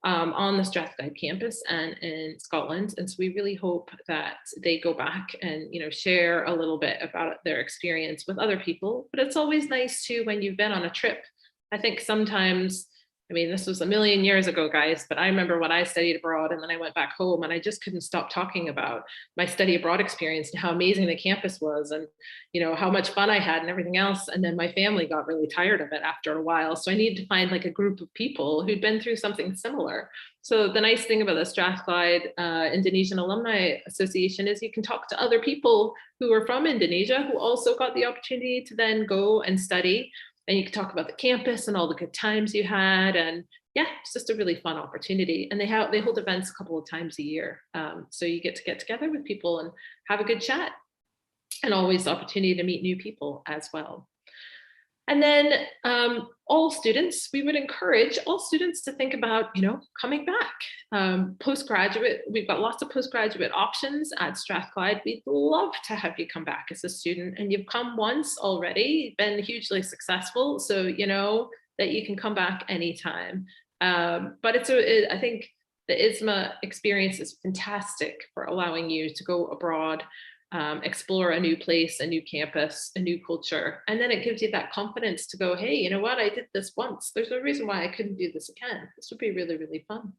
on the Strathclyde campus and in Scotland. And so we really hope that they go back and, you know, share a little bit about their experience with other people. But it's always nice too when you've been on a trip. I think sometimes, I mean, this was a million years ago, guys, but I remember when I studied abroad and then I went back home and I just couldn't stop talking about my study abroad experience and how amazing the campus was and, you know, how much fun I had and everything else. And then my family got really tired of it after a while. So I needed to find like a group of people who'd been through something similar. So the nice thing about the Strathclyde Indonesian Alumni Association is you can talk to other people who are from Indonesia who also got the opportunity to then go and study. And you can talk about the campus and all the good times you had. And yeah, it's just a really fun opportunity. And they hold events a couple of times a year. So you get together with people and have a good chat, and always the opportunity to meet new people as well. And then we would encourage all students to think about, you know, coming back. Postgraduate, we've got lots of postgraduate options at Strathclyde. We'd love to have you come back as a student, and you've come once already, been hugely successful. So you know that you can come back anytime. But I think the IISMA experience is fantastic for allowing you to go abroad, explore a new place, a new campus, a new culture. And then it gives you that confidence to go, hey, you know what? I did this once. There's no reason why I couldn't do this again. This would be really, really fun.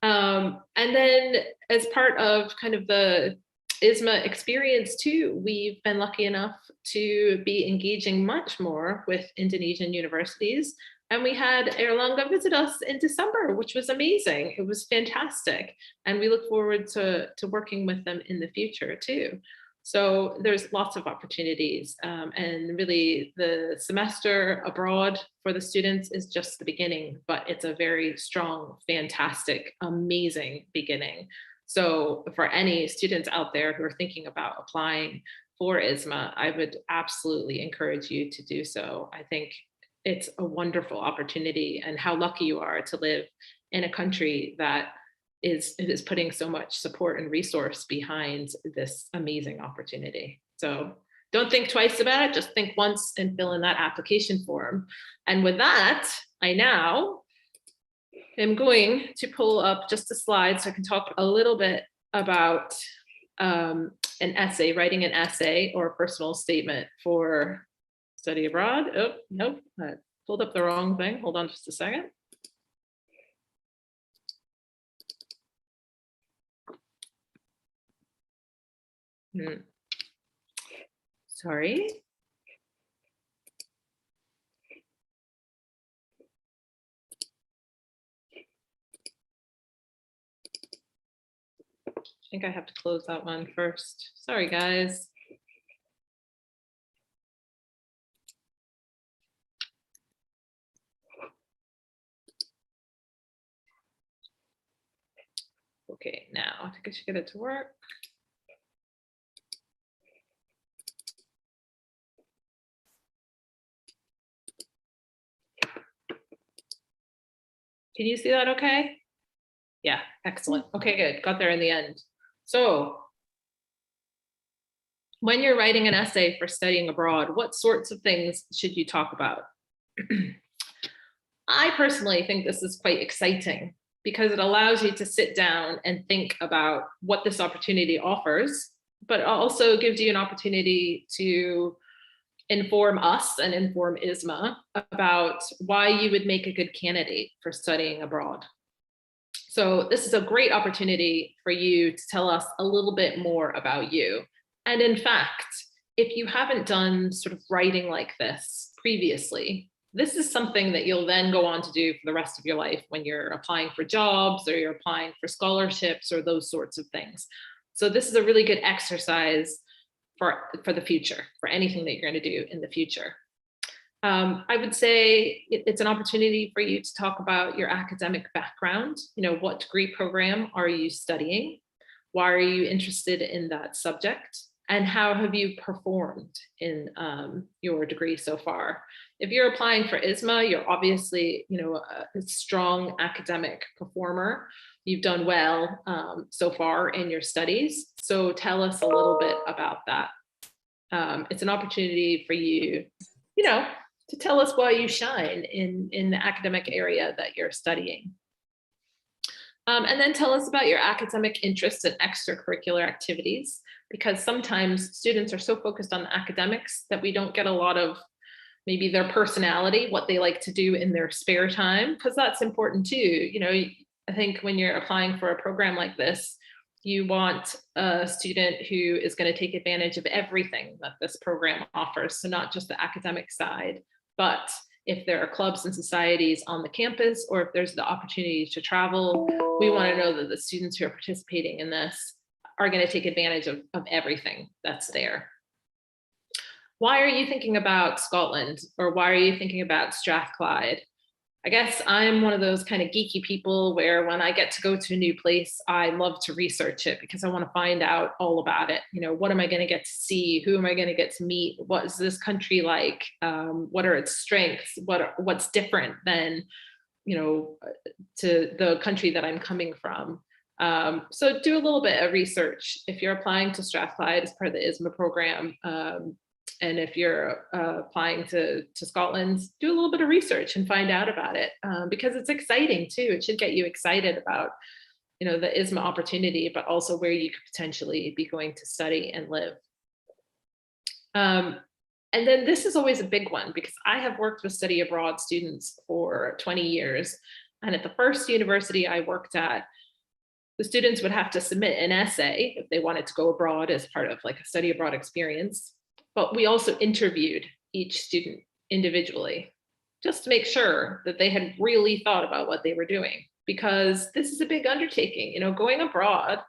And then as part of kind of the IISMA experience too, we've been lucky enough to be engaging much more with Indonesian universities. And we had Erlangga visit us in December, which was amazing. It was fantastic. And we look forward to working with them in the future too. So there's lots of opportunities. And really the semester abroad for the students is just the beginning, but it's a very strong, fantastic, amazing beginning. So for any students out there who are thinking about applying for IISMA, I would absolutely encourage you to do so. I think it's a wonderful opportunity, and how lucky you are to live in a country that is putting so much support and resource behind this amazing opportunity. So don't think twice about it, just think once and fill in that application form. And with that, I now am going to pull up just a slide so I can talk a little bit about an essay, writing an essay or a personal statement for study abroad. Oh, nope, I pulled up the wrong thing. Hold on just a second. Sorry. I think I have to close that one first. Sorry, guys. Okay, now I think I should get it to work. Can you see that okay? Yeah, excellent. Okay, good. Got there in the end. So when you're writing an essay for studying abroad, what sorts of things should you talk about? I personally think this is quite exciting because it allows you to sit down and think about what this opportunity offers, but also gives you an opportunity to inform us and inform IISMA about why you would make a good candidate for studying abroad. So this is a great opportunity for you to tell us a little bit more about you. And in fact, if you haven't done sort of writing like this previously, this is something that you'll then go on to do for the rest of your life when you're applying for jobs or you're applying for scholarships or those sorts of things. So this is a really good exercise for the future, for anything that you're going to do in the future. I would say it's an opportunity for you to talk about your academic background. You know, what degree program are you studying? Why are you interested in that subject? and how have you performed in your degree so far? If you're applying for IISMA, you're obviously, you know, a strong academic performer. You've done well so far in your studies. So tell us a little bit about that. It's an opportunity for you, you know, to tell us why you shine in the academic area that you're studying. And then tell us about your academic interests and extracurricular activities, because sometimes students are so focused on the academics that we don't get a lot of maybe their personality, what they like to do in their spare time, because that's important too. You know, I think when you're applying for a program like this, you want a student who is going to take advantage of everything that this program offers. So not just the academic side, but if there are clubs and societies on the campus, or if there's the opportunity to travel, we want to know that the students who are participating in this are going to take advantage of everything that's there. Why are you thinking about Scotland, or why are you thinking about Strathclyde? I guess I'm one of those kind of geeky people where when I get to go to a new place, I love to research it because I want to find out all about it. You know, what am I going to get to see? Who am I going to get to meet? What is this country like? What are its strengths? What's different than, you know, to the country that I'm coming from? So do a little bit of research. If you're applying to Strathclyde as part of the IISMA program, and if you're applying to Scotland, do a little bit of research and find out about it, because it's exciting too. It should get you excited about, you know, the IISMA opportunity, but also where you could potentially be going to study and live. And then this is always a big one, because I have worked with study abroad students for 20 years. And at the first university I worked at, the students would have to submit an essay if they wanted to go abroad as part of like a study abroad experience. But we also interviewed each student individually, just to make sure that they had really thought about what they were doing, because this is a big undertaking. You know, going abroad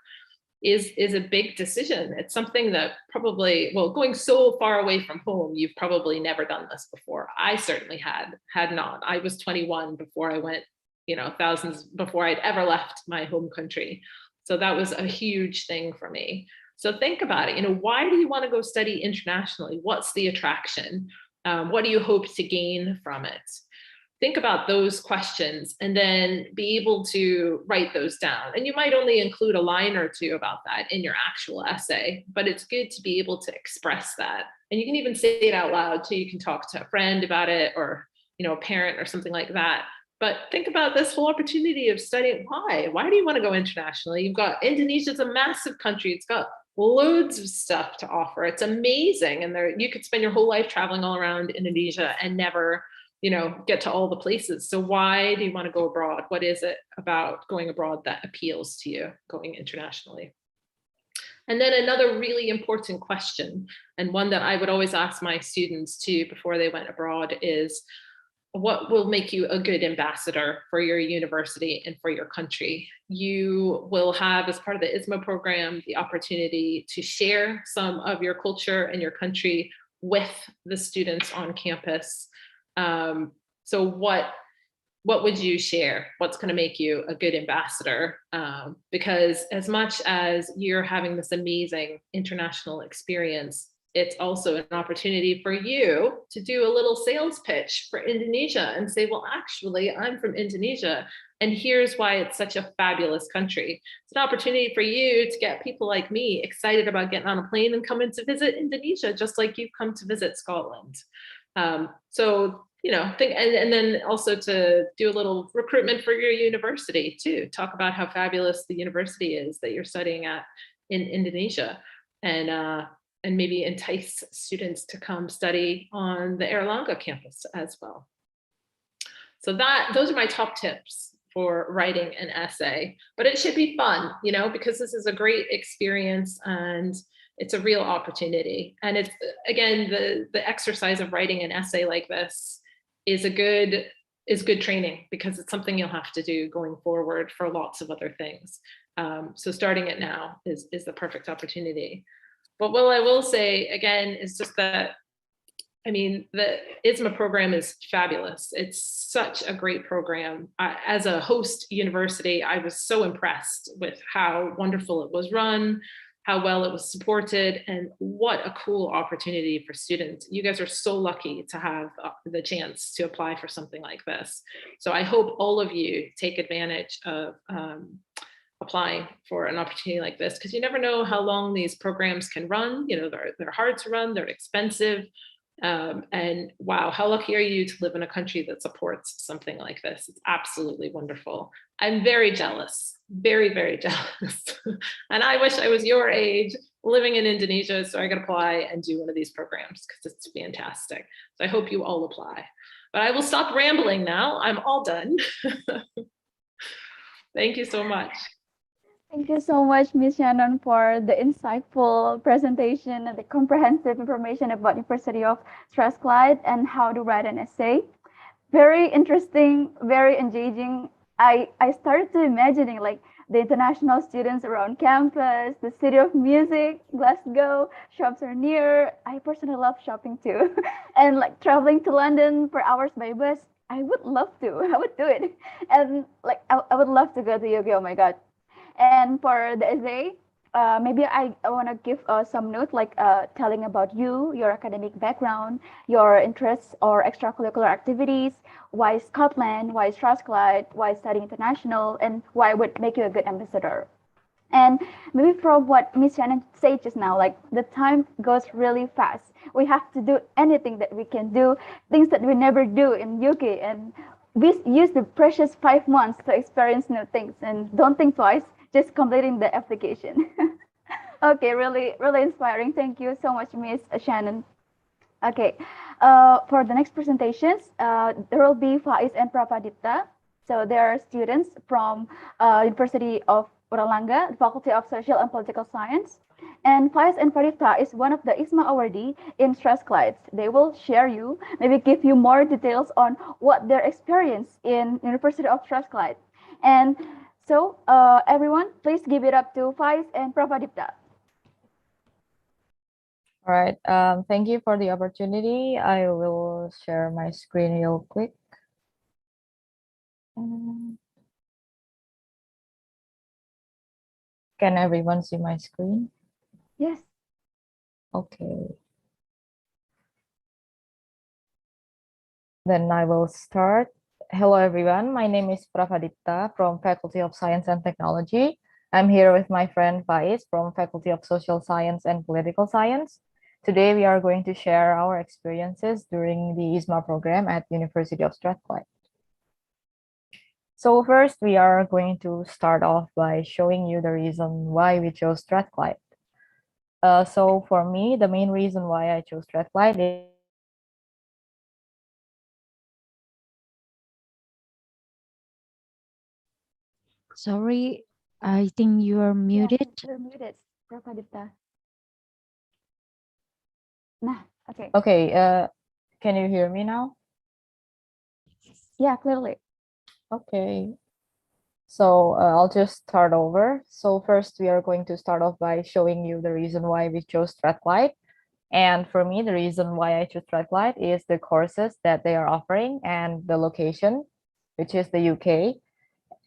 is a big decision. It's something that probably, well, going so far away from home, you've probably never done this before. I certainly had not. I was 21 before I went, you know, thousands before I'd ever left my home country. So that was a huge thing for me. So think about it, you know, why do you want to go study internationally? What's the attraction? What do you hope to gain from it? Think about those questions and then be able to write those down. And you might only include a line or two about that in your actual essay, but it's good to be able to express that. And you can even say it out loud, so you can talk to a friend about it, or, you know, a parent or something like that. But think about this whole opportunity of studying. Why do you want to go internationally? You've got, Indonesia's a massive country. It's got loads of stuff to offer. It's amazing. And there, you could spend your whole life traveling all around Indonesia and never, you know, get to all the places. So why do you want to go abroad? What is it about going abroad that appeals to you, going internationally? And then another really important question, and one that I would always ask my students too before they went abroad, is what will make you a good ambassador for your university and for your country? You will have, as part of the IISMA program, the opportunity to share some of your culture and your country with the students on campus. So what would you share? What's going to make you a good ambassador? Because as much as you're having this amazing international experience, it's also an opportunity for you to do a little sales pitch for Indonesia and say, well, actually, I'm from Indonesia, and here's why it's such a fabulous country. It's an opportunity for you to get people like me excited about getting on a plane and coming to visit Indonesia, just like you've come to visit Scotland. So, you know, and then also to do a little recruitment for your university too. Talk about how fabulous the university is that you're studying at in Indonesia, and maybe entice students to come study on the Erlangga campus as well. So those are my top tips for writing an essay, but it should be fun, you know, because this is a great experience and it's a real opportunity. And it's, again, the exercise of writing an essay like this is good training, because it's something you'll have to do going forward for lots of other things. So starting it now is the perfect opportunity. But what I will say again is just that, I mean, the IISMA program is fabulous. It's such a great program. As a host university, I was so impressed with how wonderful it was run, how well it was supported, and what a cool opportunity for students. You guys are so lucky to have the chance to apply for something like this. So I hope all of you take advantage of applying for an opportunity like this, because you never know how long these programs can run. You know, they're hard to run, they're expensive. And wow, how lucky are you to live in a country that supports something like this? It's absolutely wonderful. I'm very jealous, very, very jealous. And I wish I was your age living in Indonesia so I could apply and do one of these programs, because it's fantastic. So I hope you all apply. But I will stop rambling now. I'm all done. Thank you so much. Thank you so much, Ms. Shannon, for the insightful presentation and the comprehensive information about University of Strathclyde and how to write an essay. Very interesting, very engaging. I started to imagining like the international students around campus, the city of music, Glasgow, shops are near. I personally love shopping too. And like traveling to London for hours by bus. I would love to, I would do it. And like, I would love to go to UK, oh my God. And for the essay, maybe I want to give some note, like telling about you, your academic background, your interests or extracurricular activities, why Scotland, why Strathclyde, why studying international, and why would make you a good ambassador. And maybe from what Miss Shannon said just now, like the time goes really fast. We have to do anything that we can do, things that we never do in UK. And we use the precious 5 months to experience new things and don't think twice, just completing the application. Okay, really, really inspiring. Thank you so much, Miss Shannon. Okay, for the next presentations, there will be Faiz and Prapadipta. So they are students from University of Uralanga, Faculty of Social and Political Science. And Faiz and Prapadipta is one of the IISMA awardee in Strathclyde. They will share you, maybe give you more details on what their experience in University of Strathclyde. And so everyone, please give it up to Faiz and Prapadipta. All right, thank you for the opportunity. I will share my screen real quick. Can everyone see my screen? Yes. Okay. Then I will start. Hello, everyone. My name is Prapadipta from Faculty of Science and Technology. I'm here with my friend Faiz from Faculty of Social Science and Political Science. Today, we are going to share our experiences during the IISMA program at University of Strathclyde. So first, we are going to start off by showing you the reason why we chose Strathclyde. So for me, the main reason why I chose Strathclyde is Sorry, I think you are muted. Yeah, you're muted, Prapadipta. Nah, okay. okay. Can you hear me now? Yeah, clearly. Okay. So I'll just start over. So first, we are going to start off by showing you the reason why we chose Strathclyde. And for me, the reason why I chose Strathclyde is the courses that they are offering and the location, which is the UK.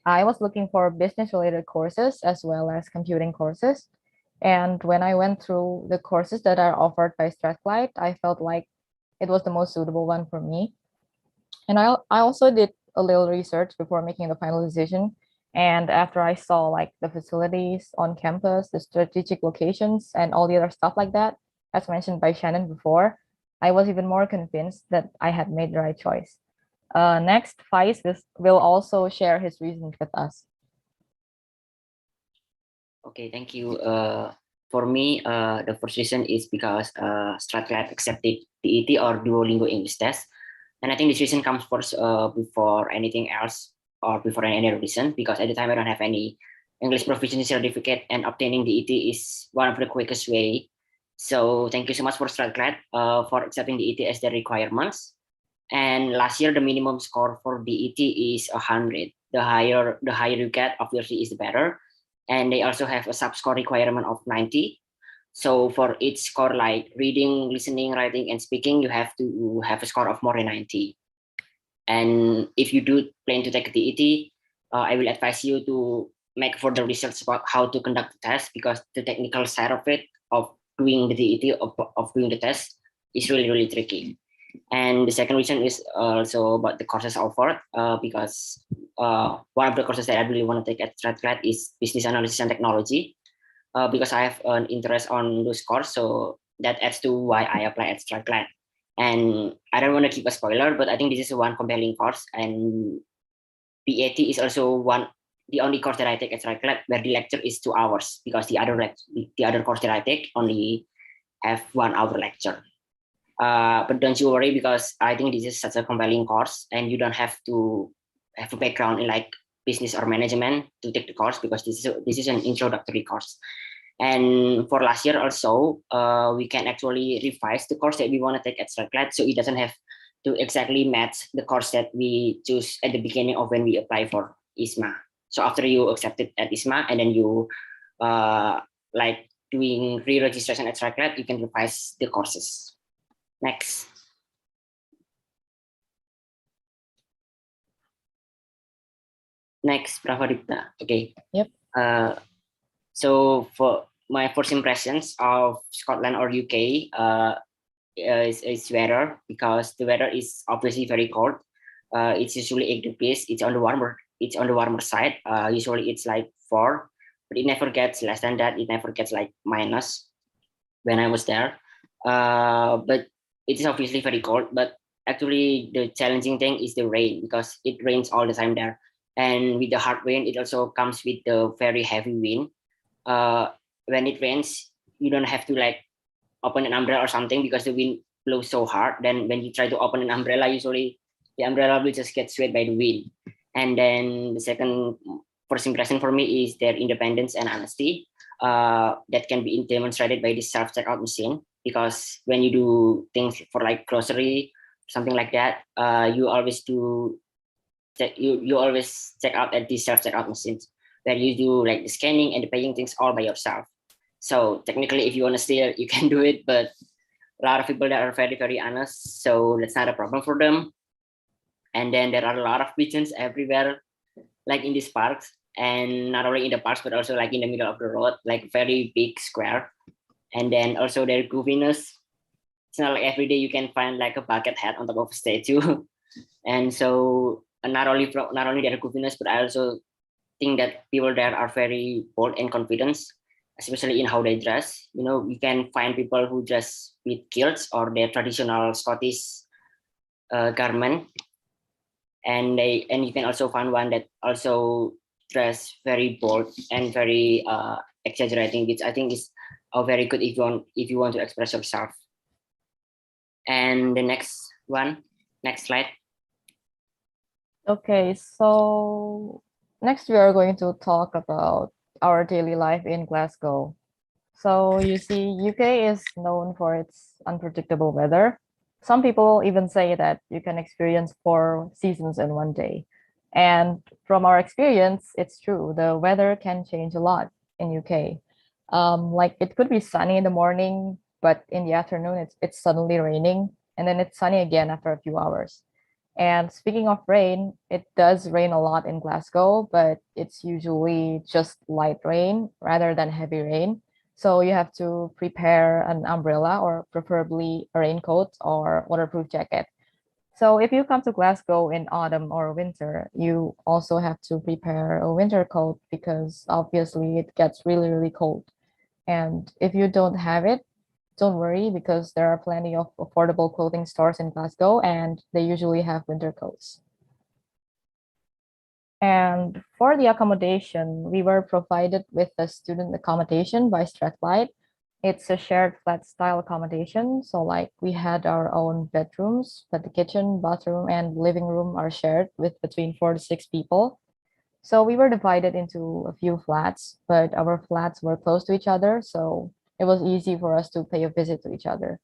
I was looking for business-related courses as well as computing courses. And when I went through the courses that are offered by Strathclyde, I felt like it was the most suitable one for me. And I also did a little research before making the final decision. And after I saw like the facilities on campus, the strategic locations, and all the other stuff like that, as mentioned by Shannon before, I was even more convinced that I had made the right choice. Next, Faiz will also share his reasons with us. Okay, thank you. For me, the first reason is because Strathclyde accepted DET or Duolingo English test. And I think this reason comes first before anything else or before any other reason, because at the time I don't have any English proficiency certificate and obtaining DET is one of the quickest way. So thank you so much for Strathclyde for accepting DET as the requirements. And last year, the minimum score for DET is 100. The higher you get, obviously, is the better. And they also have a sub-score requirement of 90. So for each score, like reading, listening, writing, and speaking, you have to have a score of more than 90. And if you do plan to take a DET, I will advise you to make further research about how to conduct the test, because the technical side of it, of doing the DET, of doing the test, is really, really tricky. And the second reason is also about the courses offered, because one of the courses that I really want to take at Strathclyde is business analysis and technology, because I have an interest on those courses. So that adds to why I apply at Strathclyde. And I don't want to keep a spoiler, but I think this is one compelling course. And BAT is also the only course that I take at Strathclyde where the lecture is 2 hours, because the other course that I take only have 1 hour lecture. But don't you worry, because I think this is such a compelling course, and you don't have to have a background in like business or management to take the course, because this is an introductory course. And for last year also, we can actually revise the course that we want to take at Strathclyde, so it doesn't have to exactly match the course that we choose at the beginning of when we apply for IISMA. So after you accept it at IISMA, and then you like doing re-registration at Strathclyde, you can revise the courses. Next. Next, Pravarita. Okay. Yep. So for my first impressions of Scotland or UK is weather, because the weather is obviously very cold. It's usually 8 degrees. It's on the warmer side. Usually it's like 4, but it never gets less than that. It never gets like minus when I was there. But it is obviously very cold, but actually the challenging thing is the rain, because it rains all the time there. And with the hard rain, it also comes with the very heavy wind. When it rains, you don't have to like open an umbrella or something, because the wind blows so hard. Then when you try to open an umbrella, usually the umbrella will just get swept by the wind. And then the first impression for me is their independence and honesty. That can be demonstrated by the self-checkout machine, because when you do things for like grocery, something like that, you always check out at the self-checkout machines, where you do like the scanning and the paying things all by yourself. So technically, if you want to steal, you can do it, but a lot of people that are very, very honest, so that's not a problem for them. And then there are a lot of pigeons everywhere, like in these parks, and not only in the parks, but also like in the middle of the road, like very big square. And then also their goofiness. It's not like every day you can find like a bucket hat on top of a statue. And so not only their goofiness, but I also think that people there are very bold and confident, especially in how they dress. You know, you can find people who dress with kilts or their traditional Scottish garment, and you can also find one that also dress very bold and very exaggerating, which I think is very good if you want to express yourself. And the next slide. Okay, so next we are going to talk about our daily life in Glasgow. So you see, UK is known for its unpredictable weather. Some people even say that you can experience 4 seasons in one day. And from our experience, it's true. The weather can change a lot in UK. Like it could be sunny in the morning, but in the afternoon, it's suddenly raining, and then it's sunny again after a few hours. And speaking of rain, it does rain a lot in Glasgow, but it's usually just light rain rather than heavy rain. So you have to prepare an umbrella or preferably a raincoat or waterproof jacket. So if you come to Glasgow in autumn or winter, you also have to prepare a winter coat, because obviously it gets really, really cold. And if you don't have it, don't worry, because there are plenty of affordable clothing stores in Glasgow, and they usually have winter coats. And for the accommodation, we were provided with a student accommodation by Strathclyde. It's a shared flat style accommodation. So like we had our own bedrooms, but the kitchen, bathroom, and living room are shared with between 4 to 6 people. So we were divided into a few flats, but our flats were close to each other. So it was easy for us to pay a visit to each other.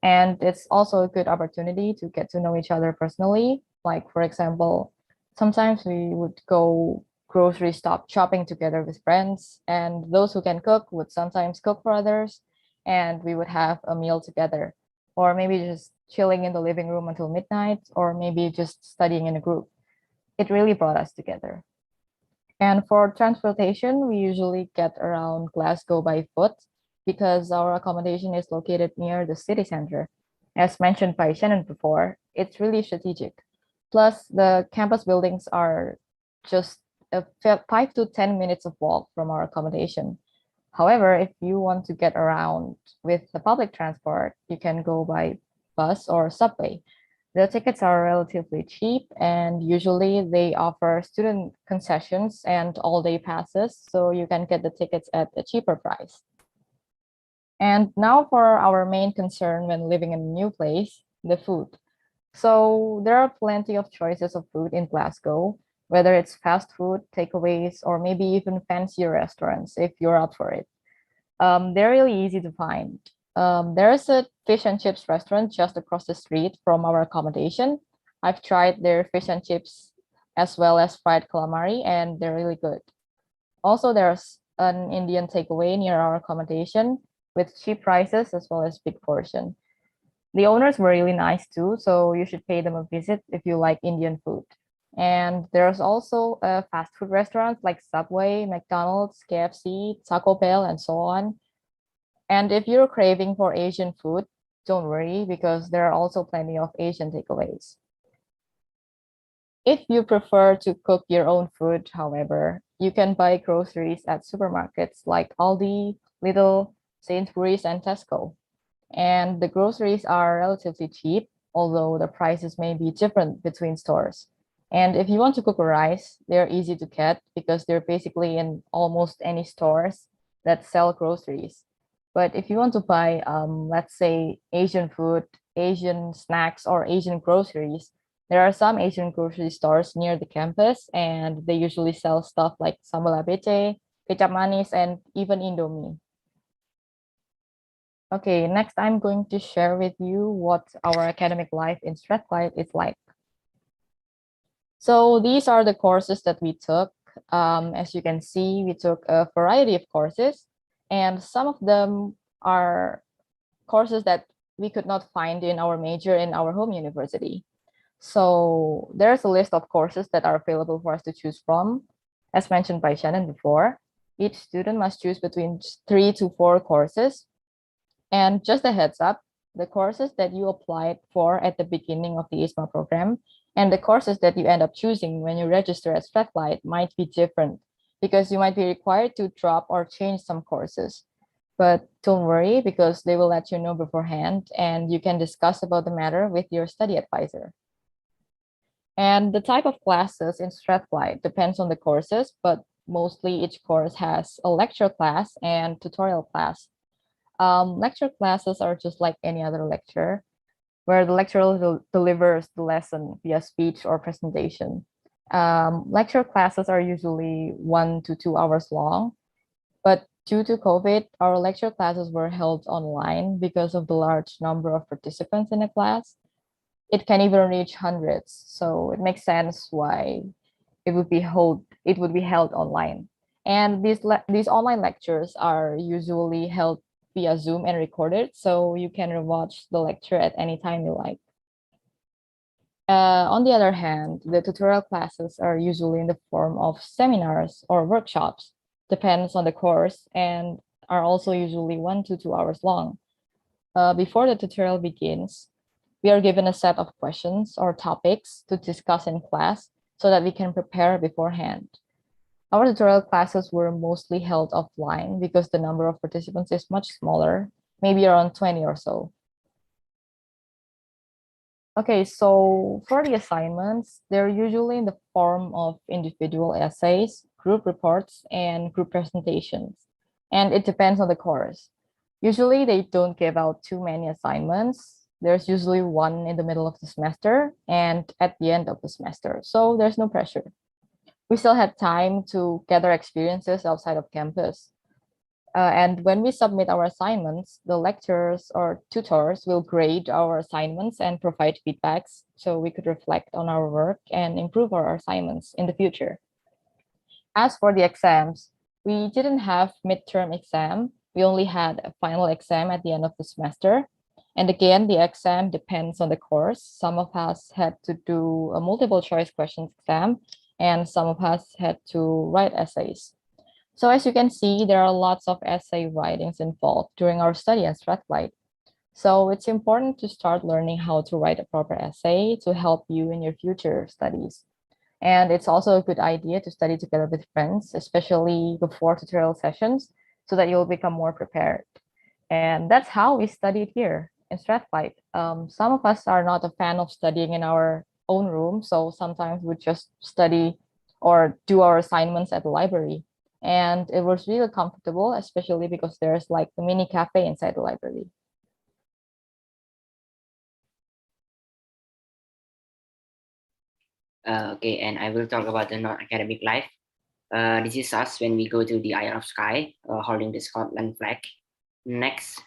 And it's also a good opportunity to get to know each other personally. Like, for example, sometimes we would go grocery shopping together with friends, and those who can cook would sometimes cook for others, and we would have a meal together, or maybe just chilling in the living room until midnight, or maybe just studying in a group. It really brought us together. And for transportation, we usually get around Glasgow by foot because our accommodation is located near the city center. As mentioned by Shannon before, it's really strategic. Plus, the campus buildings are just 5 to 10 minutes of walk from our accommodation. However, if you want to get around with the public transport, you can go by bus or subway. The tickets are relatively cheap and usually they offer student concessions and all-day passes, so you can get the tickets at a cheaper price. And now for our main concern when living in a new place, the food. So there are plenty of choices of food in Glasgow, whether it's fast food, takeaways, or maybe even fancier restaurants if you're up for it. They're really easy to find. There's a fish and chips restaurant just across the street from our accommodation. I've tried their fish and chips as well as fried calamari, and they're really good. Also, there's an Indian takeaway near our accommodation with cheap prices as well as big portion. The owners were really nice too, so you should pay them a visit if you like Indian food. And there's also fast food restaurants like Subway, McDonald's, KFC, Taco Bell, and so on. And if you're craving for Asian food, don't worry because there are also plenty of Asian takeaways. If you prefer to cook your own food, however, you can buy groceries at supermarkets like Aldi, Lidl, Sainsbury's, and Tesco. And the groceries are relatively cheap, although the prices may be different between stores. And if you want to cook rice, they're easy to get because they're basically in almost any stores that sell groceries. But if you want to buy, let's say, Asian food, Asian snacks, or Asian groceries, there are some Asian grocery stores near the campus, and they usually sell stuff like sambal abete, kecap manis, and even Indomie. Okay, next I'm going to share with you what our academic life in Strathclyde is like. So these are the courses that we took. As you can see, we took a variety of courses, and some of them are courses that we could not find in our major in our home university. So there's a list of courses that are available for us to choose from. As mentioned by Shannon before, each student must choose between 3 to 4 courses. And just a heads up, the courses that you applied for at the beginning of the IISMA program and the courses that you end up choosing when you register at Strathclyde might be different because you might be required to drop or change some courses. But don't worry because they will let you know beforehand and you can discuss about the matter with your study advisor. And the type of classes in Strathclyde depends on the courses, but mostly each course has a lecture class and tutorial class. Lecture classes are just like any other lecture, where the lecturer delivers the lesson via speech or presentation. Lecture classes are usually 1 to 2 hours long, but due to COVID, our lecture classes were held online because of the large number of participants in a class. It can even reach hundreds, so it makes sense why it would be held online. And these online lectures are usually held via Zoom and recorded, so you can rewatch the lecture at any time you like. On the other hand, the tutorial classes are usually in the form of seminars or workshops, depends on the course, and are also usually 1 to 2 hours long. Before the tutorial begins, we are given a set of questions or topics to discuss in class so that we can prepare beforehand. Our tutorial classes were mostly held offline because the number of participants is much smaller, maybe around 20 or so. Okay, so for the assignments, they're usually in the form of individual essays, group reports, and group presentations. And it depends on the course. Usually they don't give out too many assignments. There's usually one in the middle of the semester and at the end of the semester. So there's no pressure. We still had time to gather experiences outside of campus. And when we submit our assignments, the lecturers or tutors will grade our assignments and provide feedbacks so we could reflect on our work and improve our assignments in the future. As for the exams, we didn't have midterm exam. We only had a final exam at the end of the semester. And again, the exam depends on the course. Some of us had to do a multiple choice questions exam, and some of us had to write essays. So as you can see, there are lots of essay writings involved during our study at Strathclyde. So it's important to start learning how to write a proper essay to help you in your future studies. And it's also a good idea to study together with friends, especially before tutorial sessions, so that you'll become more prepared. And that's how we studied here in Strathclyde. Some of us are not a fan of studying in our own room, so sometimes we just study or do our assignments at the library. And it was really comfortable, especially because there's like the mini cafe inside the library. Okay, and I will talk about the non-academic life. This is us when we go to the Isle of Skye, holding the Scotland flag. Next.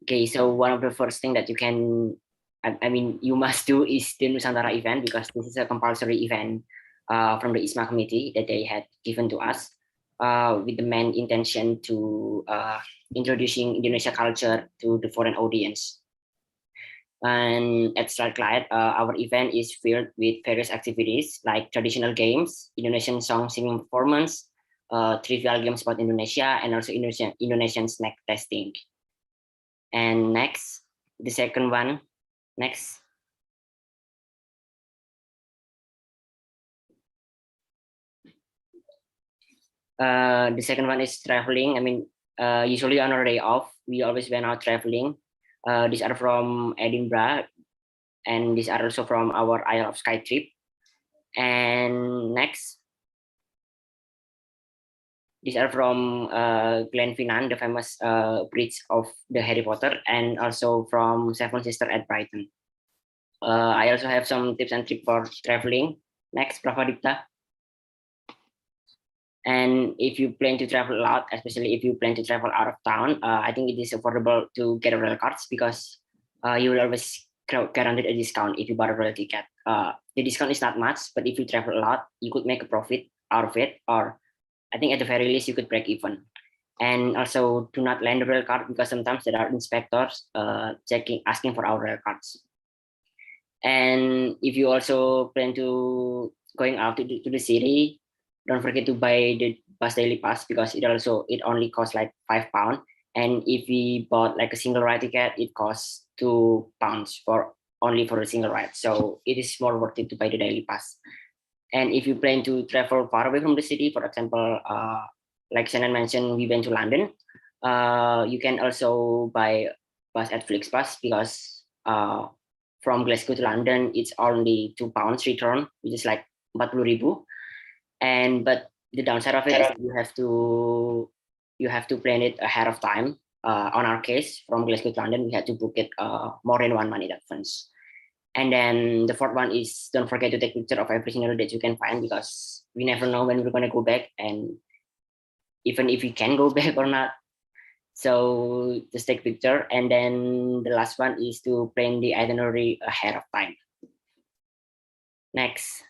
Okay, so one of the first thing that you can, I mean, you must do is the Nusantara event, because this is a compulsory event from the IISMA committee that they had given to us with the main intention to introducing Indonesia culture to the foreign audience. And at Strathclyde, our event is filled with various activities like traditional games, Indonesian song singing performance, trivial games about Indonesia, and also Indonesian snack testing. And next, the second one, next. The second one is traveling. I mean, usually on our day off, we always went out traveling. These are from Edinburgh, and these are also from our Isle of Skye trip. And next, these are from Glenfinnan, the famous bridge of the Harry Potter, and also from Seven Sisters at Brighton. I also have some tips and tricks for traveling. Next, Pravadipta. And if you plan to travel a lot, especially if you plan to travel out of town, I think it is affordable to get a rail cards, because you will always guaranteed a discount if you buy a rail ticket. The discount is not much, but if you travel a lot, you could make a profit out of it, or I think at the very least you could break even. And also do not lend the rail card, because sometimes there are inspectors asking for our rail cards. And if you also plan to going out to the city, don't forget to buy the bus daily pass, because it only costs like £5. And if we bought like a single ride ticket, it costs £2 for a single ride. So it is more worth it to buy the daily pass. And if you plan to travel far away from the city, for example, like Shannon mentioned, we went to London. You can also buy bus at FlixBus, because from Glasgow to London, it's only £2 return, which is like 40,000. But the downside of it is that you have to plan it ahead of time. On our case, from Glasgow to London, we had to book it more than 1 month in advance. And then the fourth one is, don't forget to take picture of every single that you can find, because we never know when we're going to go back, and even if we can go back or not. So just take picture. And then the last one is to plan the itinerary ahead of time. Next.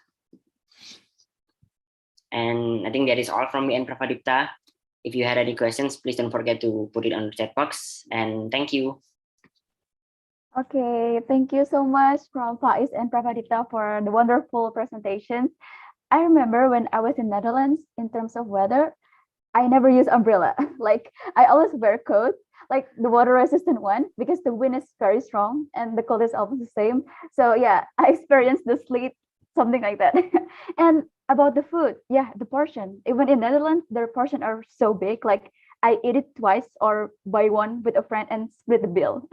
And I think that is all from me and Pravadipta. If you had any questions, please don't forget to put it on the chat box. And thank you. Okay, thank you so much from Faiz and Pravadipta for the wonderful presentations. I remember when I was in Netherlands, in terms of weather, I never use umbrella. Like I always wear coat, like the water resistant one, because the wind is very strong and the cold is almost the same. So yeah, I experienced the sleet, something like that. And about the food, yeah, the portion. Even in Netherlands, their portion are so big. Like I eat it twice or buy one with a friend and split the bill.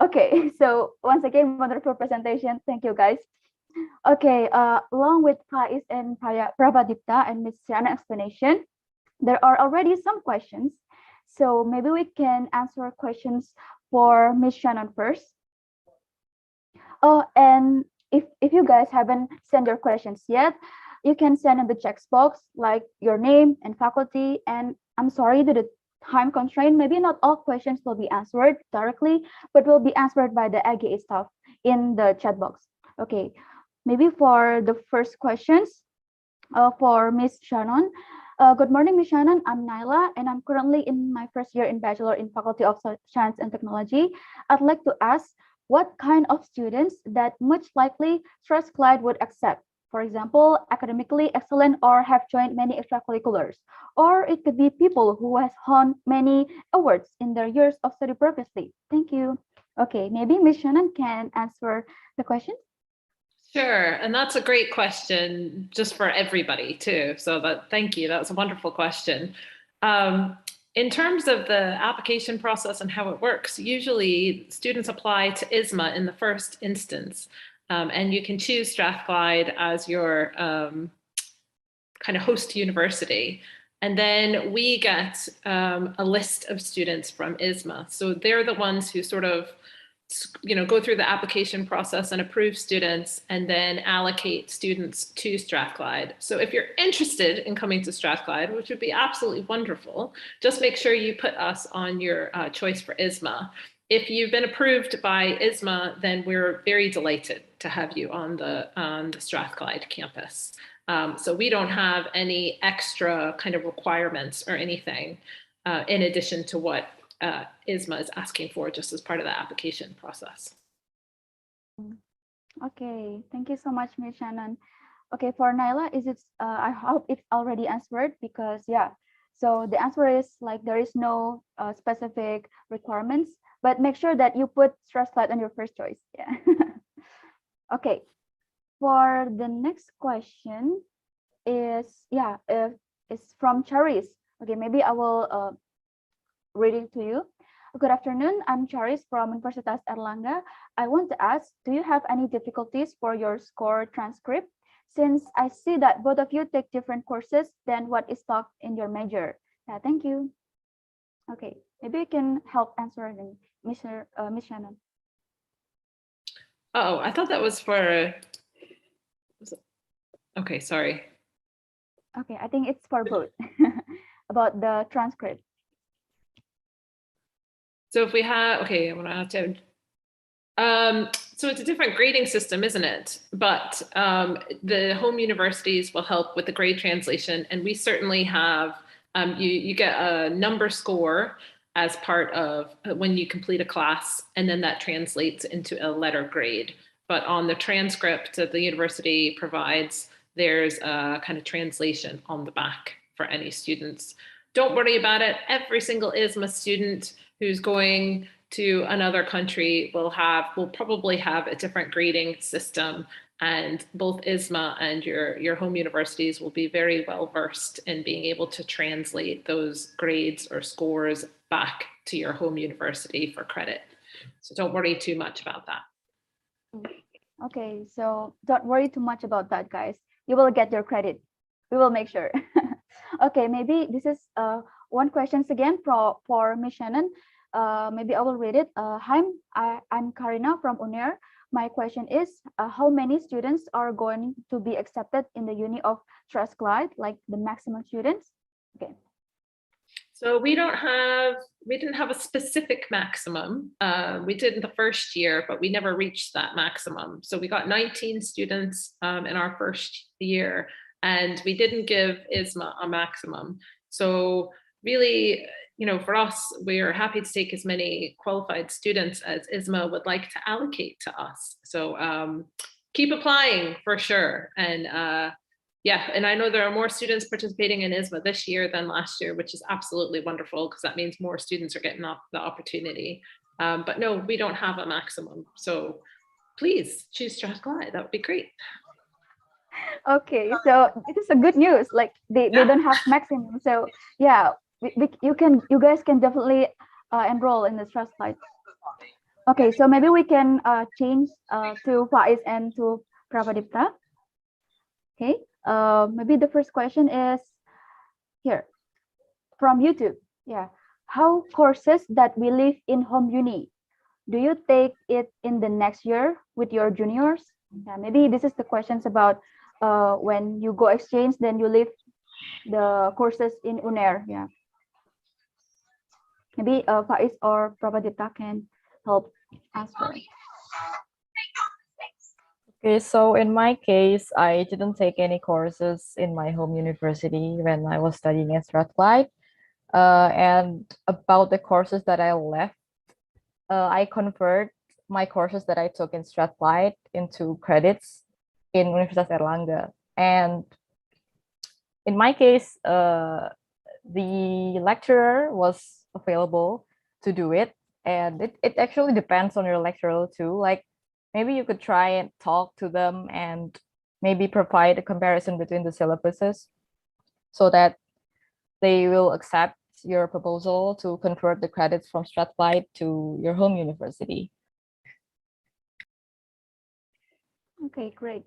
Okay, so once again, wonderful presentation. Thank you, guys. Okay, along with Faiz and Pravadipta and Ms. Shana explanation, there are already some questions. So maybe we can answer questions for Ms. Shannon first. Oh, and if you guys haven't sent your questions yet, you can send in the text box like your name and faculty. And I'm sorry that the time constraint, maybe not all questions will be answered directly, but will be answered by the AGA staff in the chat box. Okay, maybe for the first questions for Ms. Shannon. Good morning, Ms. Shannon. I'm Naila, and I'm currently in my first year in Bachelor in Faculty of Science and Technology. I'd like to ask, what kind of students that much likely Strathclyde would accept. For example, academically excellent or have joined many extracurriculars. Or it could be people who has won many awards in their years of study previously. Thank you. Okay, maybe Ms. Shannon can answer the question. Sure, and that's a great question just for everybody too. So thank you. That's a wonderful question. In terms of the application process and how it works, usually students apply to IISMA in the first instance, and you can choose Strathclyde as your kind of host university. And then we get a list of students from IISMA. So they're the ones who sort of go through the application process and approve students and then allocate students to Strathclyde. So if you're interested in coming to Strathclyde, which would be absolutely wonderful, just make sure you put us on your choice for IISMA. If you've been approved by IISMA, then we're very delighted to have you on the Strathclyde campus. So we don't have any extra kind of requirements or anything in addition to what IISMA is asking for just as part of the application process. Okay, thank you so much, Ms. Shannon. Okay, for Naila, I hope it's already answered because so the answer is like there is no specific requirements, but make sure that you put Strathclyde on your first choice. Yeah. Okay, for the next question is it's from Charis. Okay, maybe I will read it to you. Good afternoon, I'm Charis from Universitas Erlangga. I want to ask, do you have any difficulties for your score transcript? Since I see that both of you take different courses than what is taught in your major. Yeah, thank you. Okay, maybe you can help answer then, Miss Shannon. Oh, I thought that was for, okay, sorry. Okay, I think it's for both, about the transcript. So if we have, okay, I'm gonna have to, so it's a different grading system, isn't it? But the home universities will help with the grade translation, and we certainly have, you get a number score as part of when you complete a class, and then that translates into a letter grade. But on the transcript that the university provides, there's a kind of translation on the back for any students. Don't worry about it. Every single IISMA student who's going to another country will probably have a different grading system, and both IISMA and your home universities will be very well versed in being able to translate those grades or scores back to your home university for credit. So don't worry too much about that. Okay, so don't worry too much about that, guys. You will get your credit. We will make sure. Okay, maybe this is one question again for Ms. Shannon. Maybe I will read it. Hi, I'm Karina from UNER. My question is, how many students are going to be accepted in the uni of Strathclyde, like the maximum students? Okay. So we didn't have a specific maximum. We did in the first year, but we never reached that maximum. So we got 19 students in our first year, and we didn't give IISMA a maximum. So really, for us, we are happy to take as many qualified students as IISMA would like to allocate to us. So keep applying for sure. And and I know there are more students participating in IISMA this year than last year, which is absolutely wonderful because that means more students are getting the opportunity. But no, we don't have a maximum. So please choose Strathclyde. That would be great. Okay, so it is a good news. Like they don't have maximum. So yeah, you guys can definitely enroll in the Strathclyde. Okay, so maybe we can change to Faiz and to Prapadipta. Okay, maybe the first question is here from YouTube. Yeah, how courses that we live in home uni, do you take it in the next year with your juniors? Yeah, maybe this is the questions about when you go exchange, then you leave the courses in UNER. Yeah, maybe Faiz or Prapadipta can help answer. Okay, so in my case, I didn't take any courses in my home university when I was studying at Strathclyde. And about the courses that I left, I convert my courses that I took in Strathclyde into credits in Universitas Erlangga. And in my case, the lecturer was available to do it. And it actually depends on your lecturer too. Like maybe you could try and talk to them and maybe provide a comparison between the syllabuses so that they will accept your proposal to convert the credits from Strathclyde to your home university. Okay, great.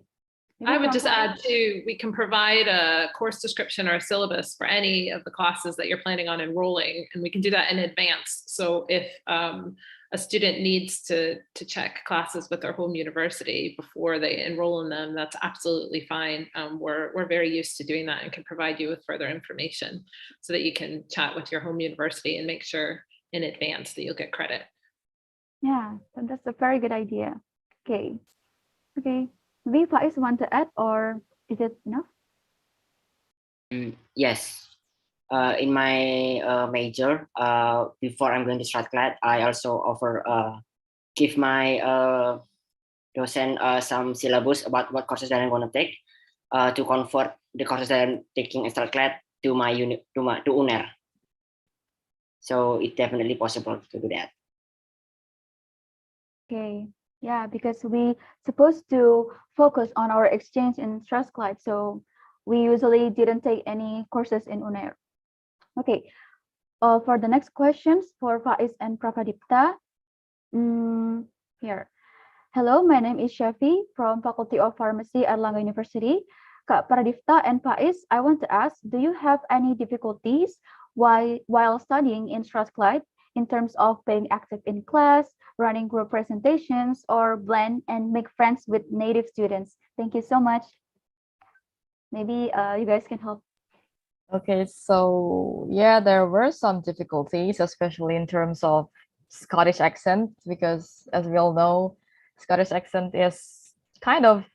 I would from just Faiz? add too, we can provide a course description or a syllabus for any of the classes that you're planning on enrolling, and we can do that in advance. So if a student needs to check classes with their home university before they enroll in them, that's absolutely fine. We're very used to doing that and can provide you with further information so that you can chat with your home university and make sure in advance that you'll get credit. Yeah, that's a very good idea. Okay. Okay. Maybe Faiz want to add, or is it enough? Yes. In my major, before I'm going to Strathclyde, I also offer give my docent some syllabus about what courses that I'm going to take to convert the courses that I'm taking in Strathclyde to my unit to UNER. So it's definitely possible to do that. Okay. Yeah, because we supposed to focus on our exchange in Strathclyde, so we usually didn't take any courses in UNER. Okay. For the next questions for Faiz and Prapadipta. Here. Hello, my name is Shafi from Faculty of Pharmacy at Erlangga University. Kak Pradipta and Faiz, I want to ask, do you have any difficulties while studying in Strathclyde in terms of being active in class, running group presentations, or blend and make friends with native students? Thank you so much. Maybe you guys can help. Okay, so yeah, there were some difficulties, especially in terms of Scottish accent, because as we all know, Scottish accent is kind of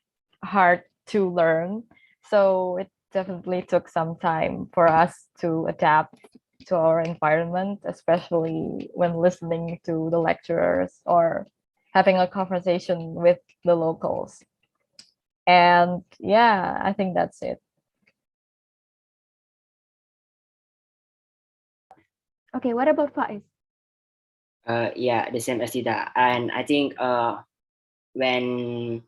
hard to learn. So it definitely took some time for us to adapt to our environment, especially when listening to the lecturers or having a conversation with the locals. And yeah, I think that's it. Okay, what about Faiz? Yeah, the same as Tita. And I think when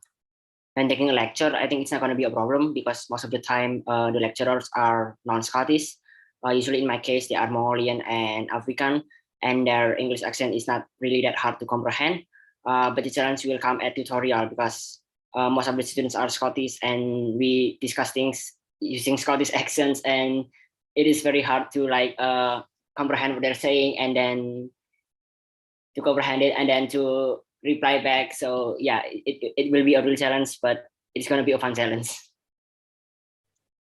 taking a lecture, I think it's not going to be a problem because most of the time the lecturers are non-Scottish. Usually in my case, they are Mongolian and African, and their English accent is not really that hard to comprehend. But the challenge will come at tutorial because most of the students are Scottish and we discuss things using Scottish accents, and it is very hard to like comprehend what they're saying and then to comprehend it and then to reply back. So yeah, it will be a real challenge, but it's going to be a fun challenge.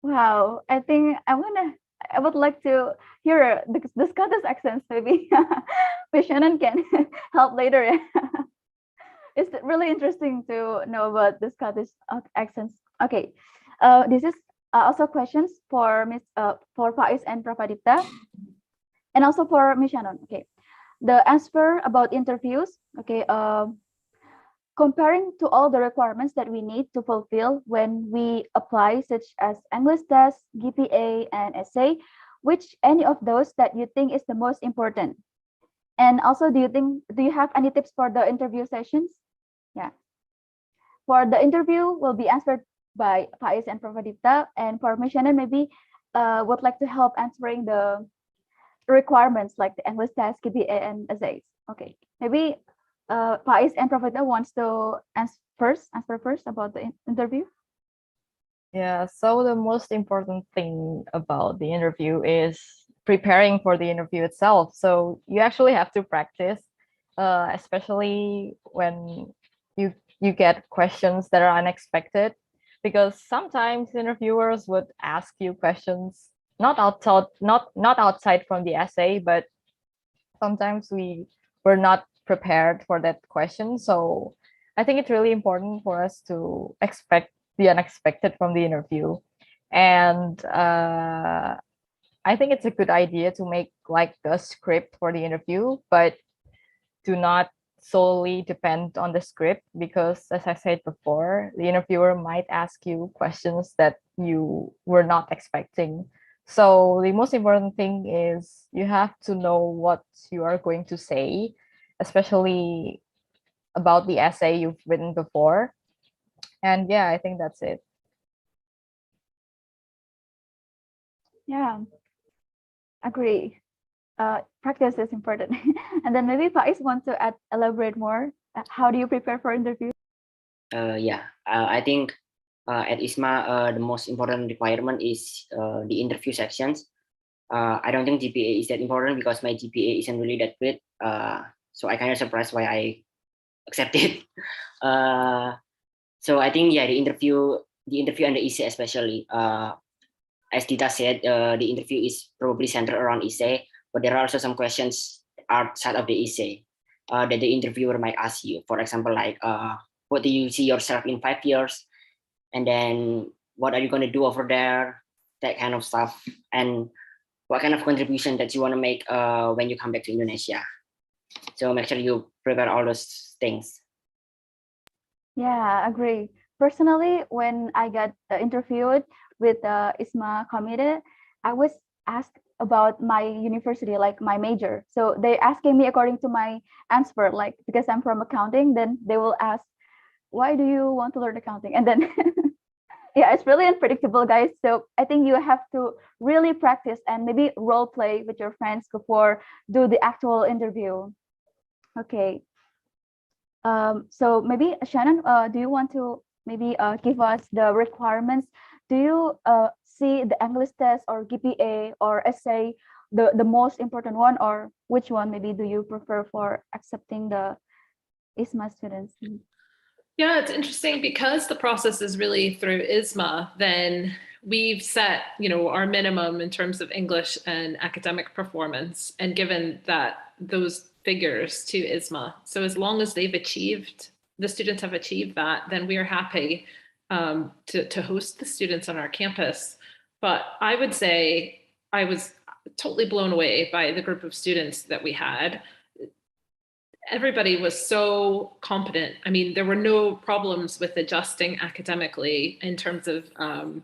Wow, I think I would like to hear the Scottish accents. Maybe Miss Shannon can help later. It's really interesting to know about the Scottish accents. Okay, this is also questions for for Faiz and Prapadipta, and also for Miss Shannon. Okay, the answer about interviews. Okay, comparing to all the requirements that we need to fulfill when we apply, such as English test, GPA, and essay, which any of those that you think is the most important? And also, do you have any tips for the interview sessions? Yeah. For the interview will be answered by Faiz and Prapadipta, and for Ms. Shannon, maybe would like to help answering the requirements like the English test, GPA, and essays. Okay, maybe Faiz and Prapadipta wants to answer first about the interview. Yeah, so the most important thing about the interview is preparing for the interview itself. So you actually have to practice, especially when you get questions that are unexpected, because sometimes interviewers would ask you questions not outside from the essay, but sometimes we were not prepared for that question. So I think it's really important for us to expect the unexpected from the interview. And I think it's a good idea to make like a script for the interview, but do not solely depend on the script, because as I said before, the interviewer might ask you questions that you were not expecting. So the most important thing is you have to know what you are going to say, especially about the essay you've written before. And yeah, I think that's it. Yeah, agree. Practice is important. And then maybe Faiz want to elaborate more. How do you prepare for interview? I think at IISMA, the most important requirement is the interview sections. I don't think GPA is that important because my GPA isn't really that great. So I kind of surprised why I accepted. So I think the interview and the essay especially. As Tita said, the interview is probably centered around essay, but there are also some questions outside of the essay that the interviewer might ask you. For example, like, what do you see yourself in 5 years? And then what are you going to do over there? That kind of stuff. And what kind of contribution that you want to make when you come back to Indonesia. So make sure you prepare all those things. Yeah, agree. Personally, when I got interviewed with the IISMA committee, I was asked about my university, like my major. So they asking me according to my answer, like because I'm from accounting, then they will ask, why do you want to learn accounting? And then yeah, it's really unpredictable, guys. So I think you have to really practice and maybe role play with your friends before do the actual interview. Okay. So maybe Shannon, do you want to maybe give us the requirements? Do you see the English test or GPA or essay the most important one, or which one maybe do you prefer for accepting the IISMA students? Yeah, it's interesting because the process is really through IISMA, then we've set, our minimum in terms of English and academic performance and given that those figures to IISMA. So as long as the students have achieved that, then we are happy to host the students on our campus. But I would say I was totally blown away by the group of students that we had. Everybody was so competent. I mean, there were no problems with adjusting academically in terms of kind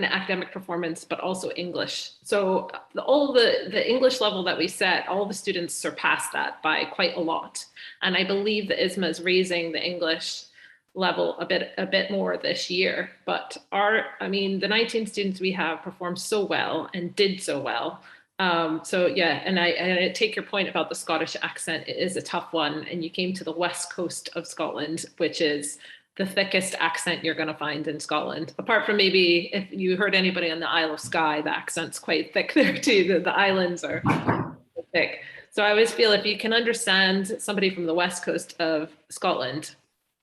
of academic performance, but also English. So all the English level that we set, all the students surpassed that by quite a lot. And I believe that IISMA is raising the English level a bit more this year. But the 19 students we have performed so well and did so well. So yeah, and I take your point about the Scottish accent. It is a tough one, and you came to the west coast of Scotland, which is the thickest accent you're going to find in Scotland. Apart from maybe if you heard anybody on the Isle of Skye, the accent's quite thick there too. The islands are thick. So I always feel if you can understand somebody from the west coast of Scotland,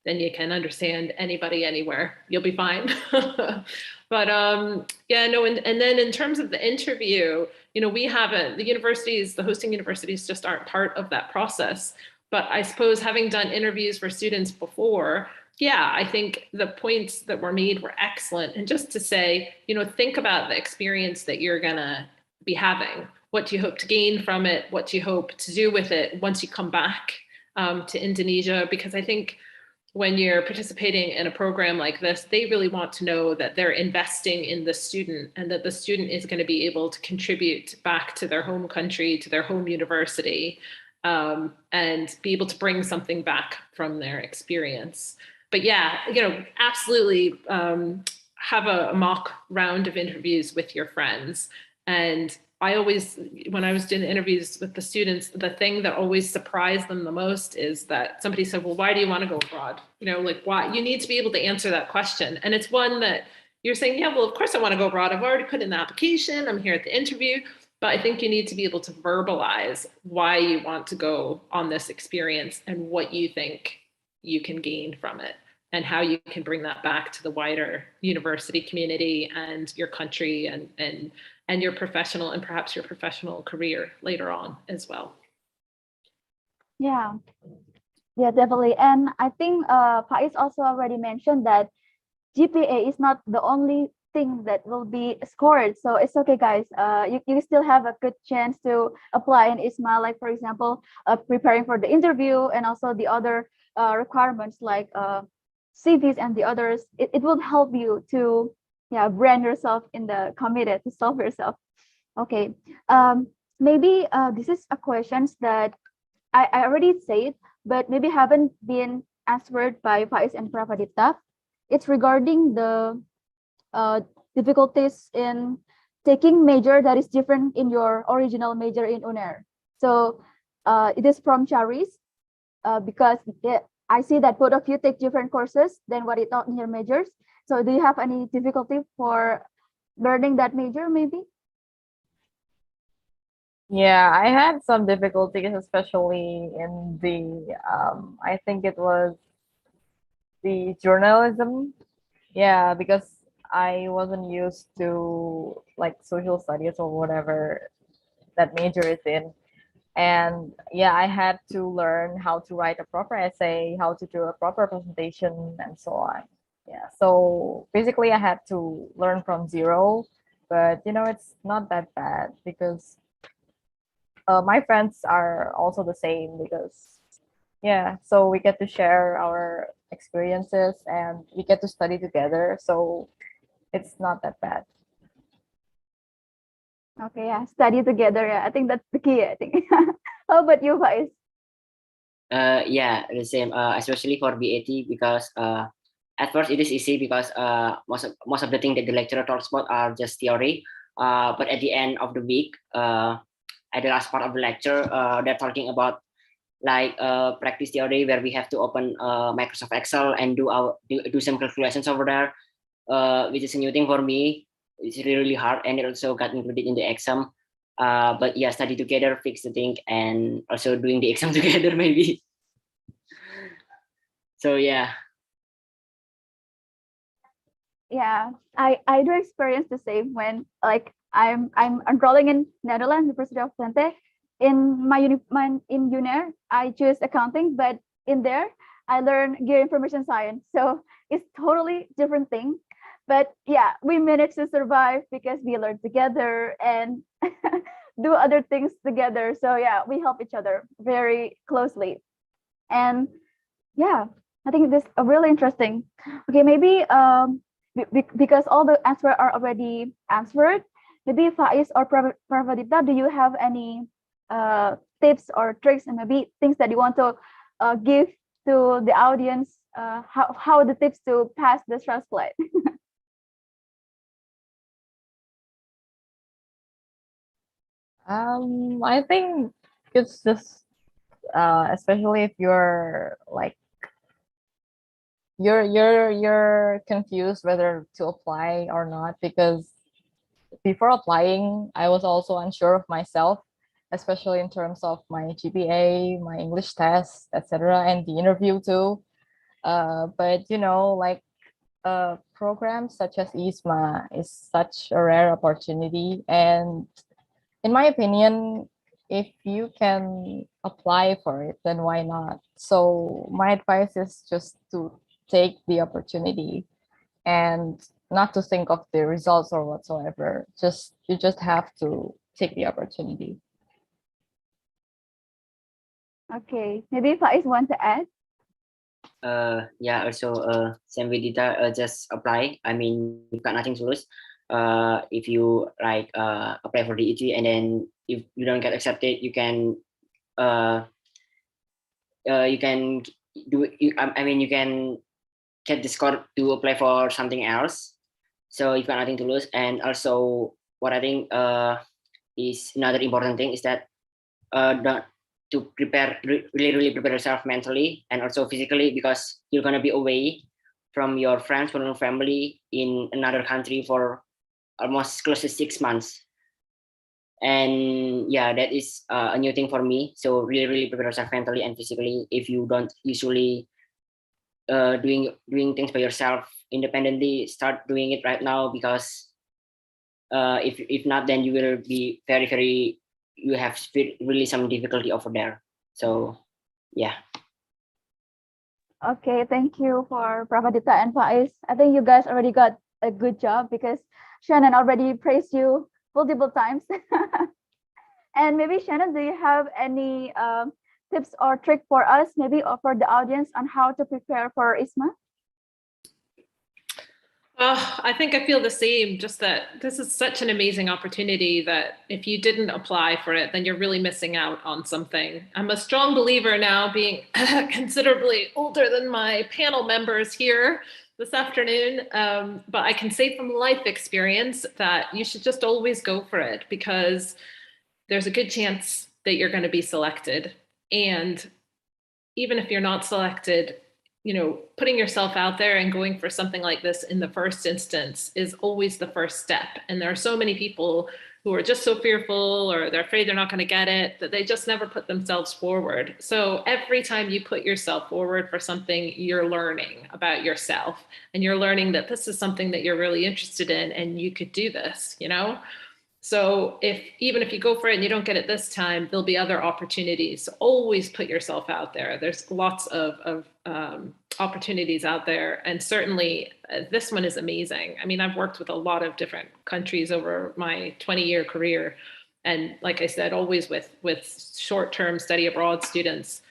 then you can understand anybody anywhere. You'll be fine. But and then in terms of the interview, we haven't, the hosting universities just aren't part of that process. But I suppose having done interviews for students before, yeah, I think the points that were made were excellent. And just to say, think about the experience that you're gonna be having. What do you hope to gain from it? What do you hope to do with it once you come back to Indonesia? Because I think when you're participating in a program like this, they really want to know that they're investing in the student and that the student is going to be able to contribute back to their home country, to their home university, and be able to bring something back from their experience. But yeah, absolutely have a mock round of interviews with your friends. And when I was doing interviews with the students, the thing that always surprised them the most is that somebody said, well, why do you want to go abroad? Why? You need to be able to answer that question. And it's one that you're saying, yeah, well, of course I want to go abroad. I've already put in the application. I'm here at the interview. But I think you need to be able to verbalize why you want to go on this experience and what you think you can gain from it and how you can bring that back to the wider university community and your country and your professional and perhaps your professional career later on as well. Yeah, definitely. And I think Faiz also already mentioned that GPA is not the only thing that will be scored. So it's okay, guys. You still have a good chance to apply in ISMA, like for example, preparing for the interview and also the other requirements like CVs and the others. It will help you to brand yourself in the committed to solve yourself. Okay. Maybe this is a questions that I already said, but maybe haven't been answered by Faiz and Pravadita. It's regarding the difficulties in taking major that is different in your original major in UNER. So it is from Charis because I see that both of you take different courses than what it taught in your majors. So do you have any difficulty for learning that major maybe? Yeah, I had some difficulties, especially in the, I think it was the journalism. Yeah, because I wasn't used to like social studies or whatever that major is in. And yeah, I had to learn how to write a proper essay, how to do a proper presentation, and so on. Yeah, so basically I had to learn from zero, but it's not that bad because my friends are also the same because yeah, so we get to share our experiences and we get to study together, so it's not that bad. Okay, yeah, study together. Yeah, I think that's the key. I think. How about you, Faiz? Yeah, the same. Especially for BAT because at first it is easy because most of the things that the lecturer talks about are just theory. But at the end of the week, at the last part of the lecture, they're talking about like practice theory where we have to open Microsoft Excel and do some calculations over there, which is a new thing for me. It's really hard, and it also got included in the exam. But yeah, study together, fix the thing, and also doing the exam together maybe. So yeah. Yeah, I do experience the same when like I'm enrolling in Netherlands, University of Twente. In in UNER, I choose accounting, but in there I learn gear information science. So it's totally different thing. But yeah, we managed to survive because we learn together and do other things together. So yeah, we help each other very closely. And yeah, I think this is really interesting. Okay, maybe because all the answers are already answered, maybe Faiz or Pravadita, do you have any tips or tricks and maybe things that you want to give to the audience? How the tips to pass the Strathclyde? I think it's just especially if you're like you're confused whether to apply or not, because before applying I was also unsure of myself, especially in terms of my GPA, my English test, etc., and the interview too. But like programs such as IISMA is such a rare opportunity, and in my opinion, if you can apply for it, then why not? So my advice is just to take the opportunity and not to think of the results or whatsoever. You just have to take the opportunity. Okay, maybe Faiz want to add? Yeah, also same with Dita, just apply. I mean, you've got nothing to lose. If you like apply for the ET and then if you don't get accepted, you can do. I mean, you can get the score to apply for something else. So you've got nothing to lose. And also, what I think is another important thing is that to prepare really prepare yourself mentally and also physically, because you're gonna be away from your friends, from your family in another country for almost close to 6 months. And yeah, that is a new thing for me. So really prepare yourself mentally and physically. If you don't usually doing things by yourself independently, start doing it right now, because if not, then you will be very you have really some difficulty over there. So yeah. Okay, thank you for Pravadita and Faiz. I think you guys already got a good job because Shannon already praised you multiple times. And maybe Shannon, do you have any tips or trick for us, maybe, or for the audience on how to prepare for IISMA? I think I feel the same, just that this is such an amazing opportunity that if you didn't apply for it, then you're really missing out on something. I'm a strong believer now, being considerably older than my panel members here this afternoon, but I can say from life experience that you should just always go for it, because there's a good chance that you're going to be selected. And even if you're not selected, you know, putting yourself out there and going for something like this in the first instance is always the first step. And there are so many people who are just so fearful, or they're afraid they're not going to get it, that they just never put themselves forward. So every time you put yourself forward for something, you're learning about yourself, and you're learning that this is something that you're really interested in and you could do this, you know? So even if you go for it and you don't get it this time, there'll be other opportunities. Always put yourself out there. There's lots of opportunities out there. And certainly this one is amazing. I mean, I've worked with a lot of different countries over my 20-year career. And like I said, always with short-term study abroad students.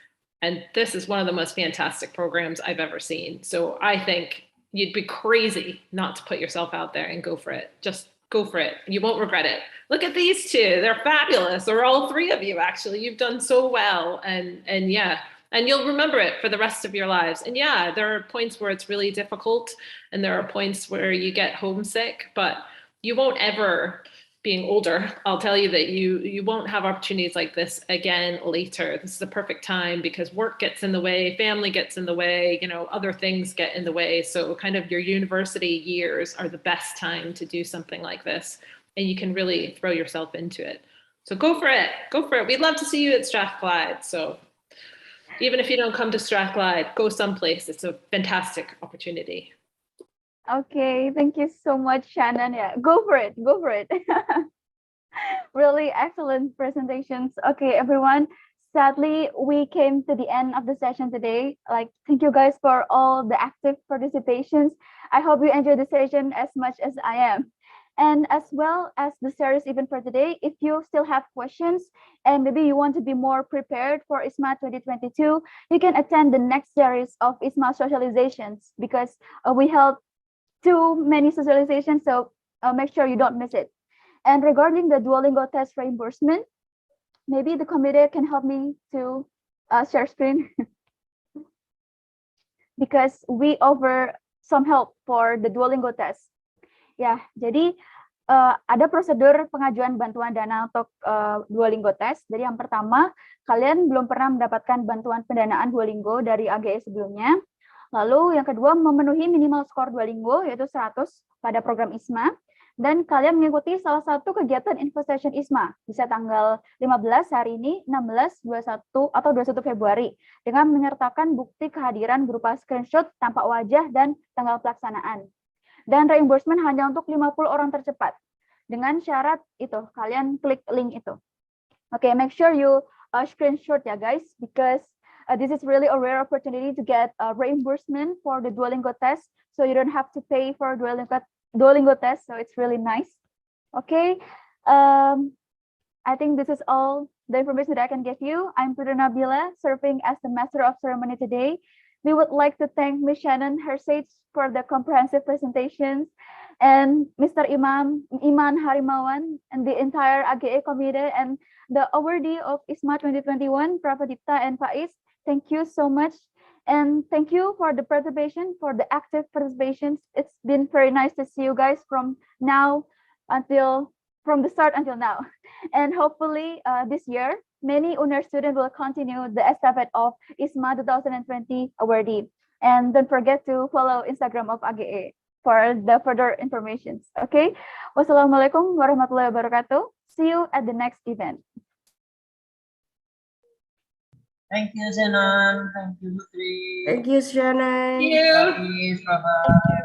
And this is one of the most fantastic programs I've ever seen. So I think you'd be crazy not to put yourself out there and go for it. Just go for it. You won't regret it. Look at these two. They're fabulous. Or all three of you, actually. You've done so well. And yeah, and you'll remember it for the rest of your lives. And yeah, there are points where it's really difficult, and there are points where you get homesick, but you won't ever, being older, I'll tell you that you won't have opportunities like this again later. This is the perfect time, because work gets in the way, family gets in the way, you know, other things get in the way. So kind of your university years are the best time to do something like this, and you can really throw yourself into it. So go for it. Go for it. We'd love to see you at Strathclyde. So even if you don't come to Strathclyde, go someplace. It's a fantastic opportunity. Okay, thank you so much, Shannon. Yeah, go for it. Go for it. Really excellent presentations. Okay, everyone. Sadly, we came to the end of the session today. Like, thank you guys for all the active participations. I hope you enjoyed the session as much as I am. And as well as the series even for today, if you still have questions and maybe you want to be more prepared for IISMA 2022, you can attend the next series of IISMA socializations, because we held too many socializations, so make sure you don't miss it. And regarding the Duolingo test reimbursement, maybe the committee can help me to share screen because we offer some help for the Duolingo test. Ya, jadi ada prosedur pengajuan bantuan dana untuk Duolingo test. Jadi yang pertama, kalian belum pernah mendapatkan bantuan pendanaan Duolingo dari AGE sebelumnya. Lalu yang kedua, memenuhi minimal skor Duolingo yaitu 100 pada program IISMA. Dan kalian mengikuti salah satu kegiatan info session IISMA, bisa tanggal 15 hari ini, 16, 21, atau 21 Februari, dengan menyertakan bukti kehadiran berupa screenshot, tampak wajah, dan tanggal pelaksanaan. Dan reimbursement hanya untuk 50 orang tercepat. Dengan syarat itu, kalian klik link itu. Okay, make sure you screenshot ya guys, because this is really a rare opportunity to get reimbursement for the Duolingo test, so you don't have to pay for Duolingo test, so it's really nice. Okay, I think this is all the information that I can give you. I'm Putri Nabila, serving as the Master of Ceremony today. We would like to thank Ms. Shannon Hersage for the comprehensive presentations, and Mr. Iman Harimawan, and the entire AGE committee, and the awardee of IISMA 2021, Prof. Dipta and Faiz. Thank you so much. And thank you for the participation, for the active participations. It's been very nice to see you guys from the start until now. And hopefully this year, many UNER students will continue the estafette of IISMA 2020 awardee. And don't forget to follow Instagram of AGE for the further information. Okay. Wassalamualaikum warahmatullahi wabarakatuh. See you at the next event. Thank you, Zenon. Thank you, Putri. Thank you, Shannon. Thank you. Bye.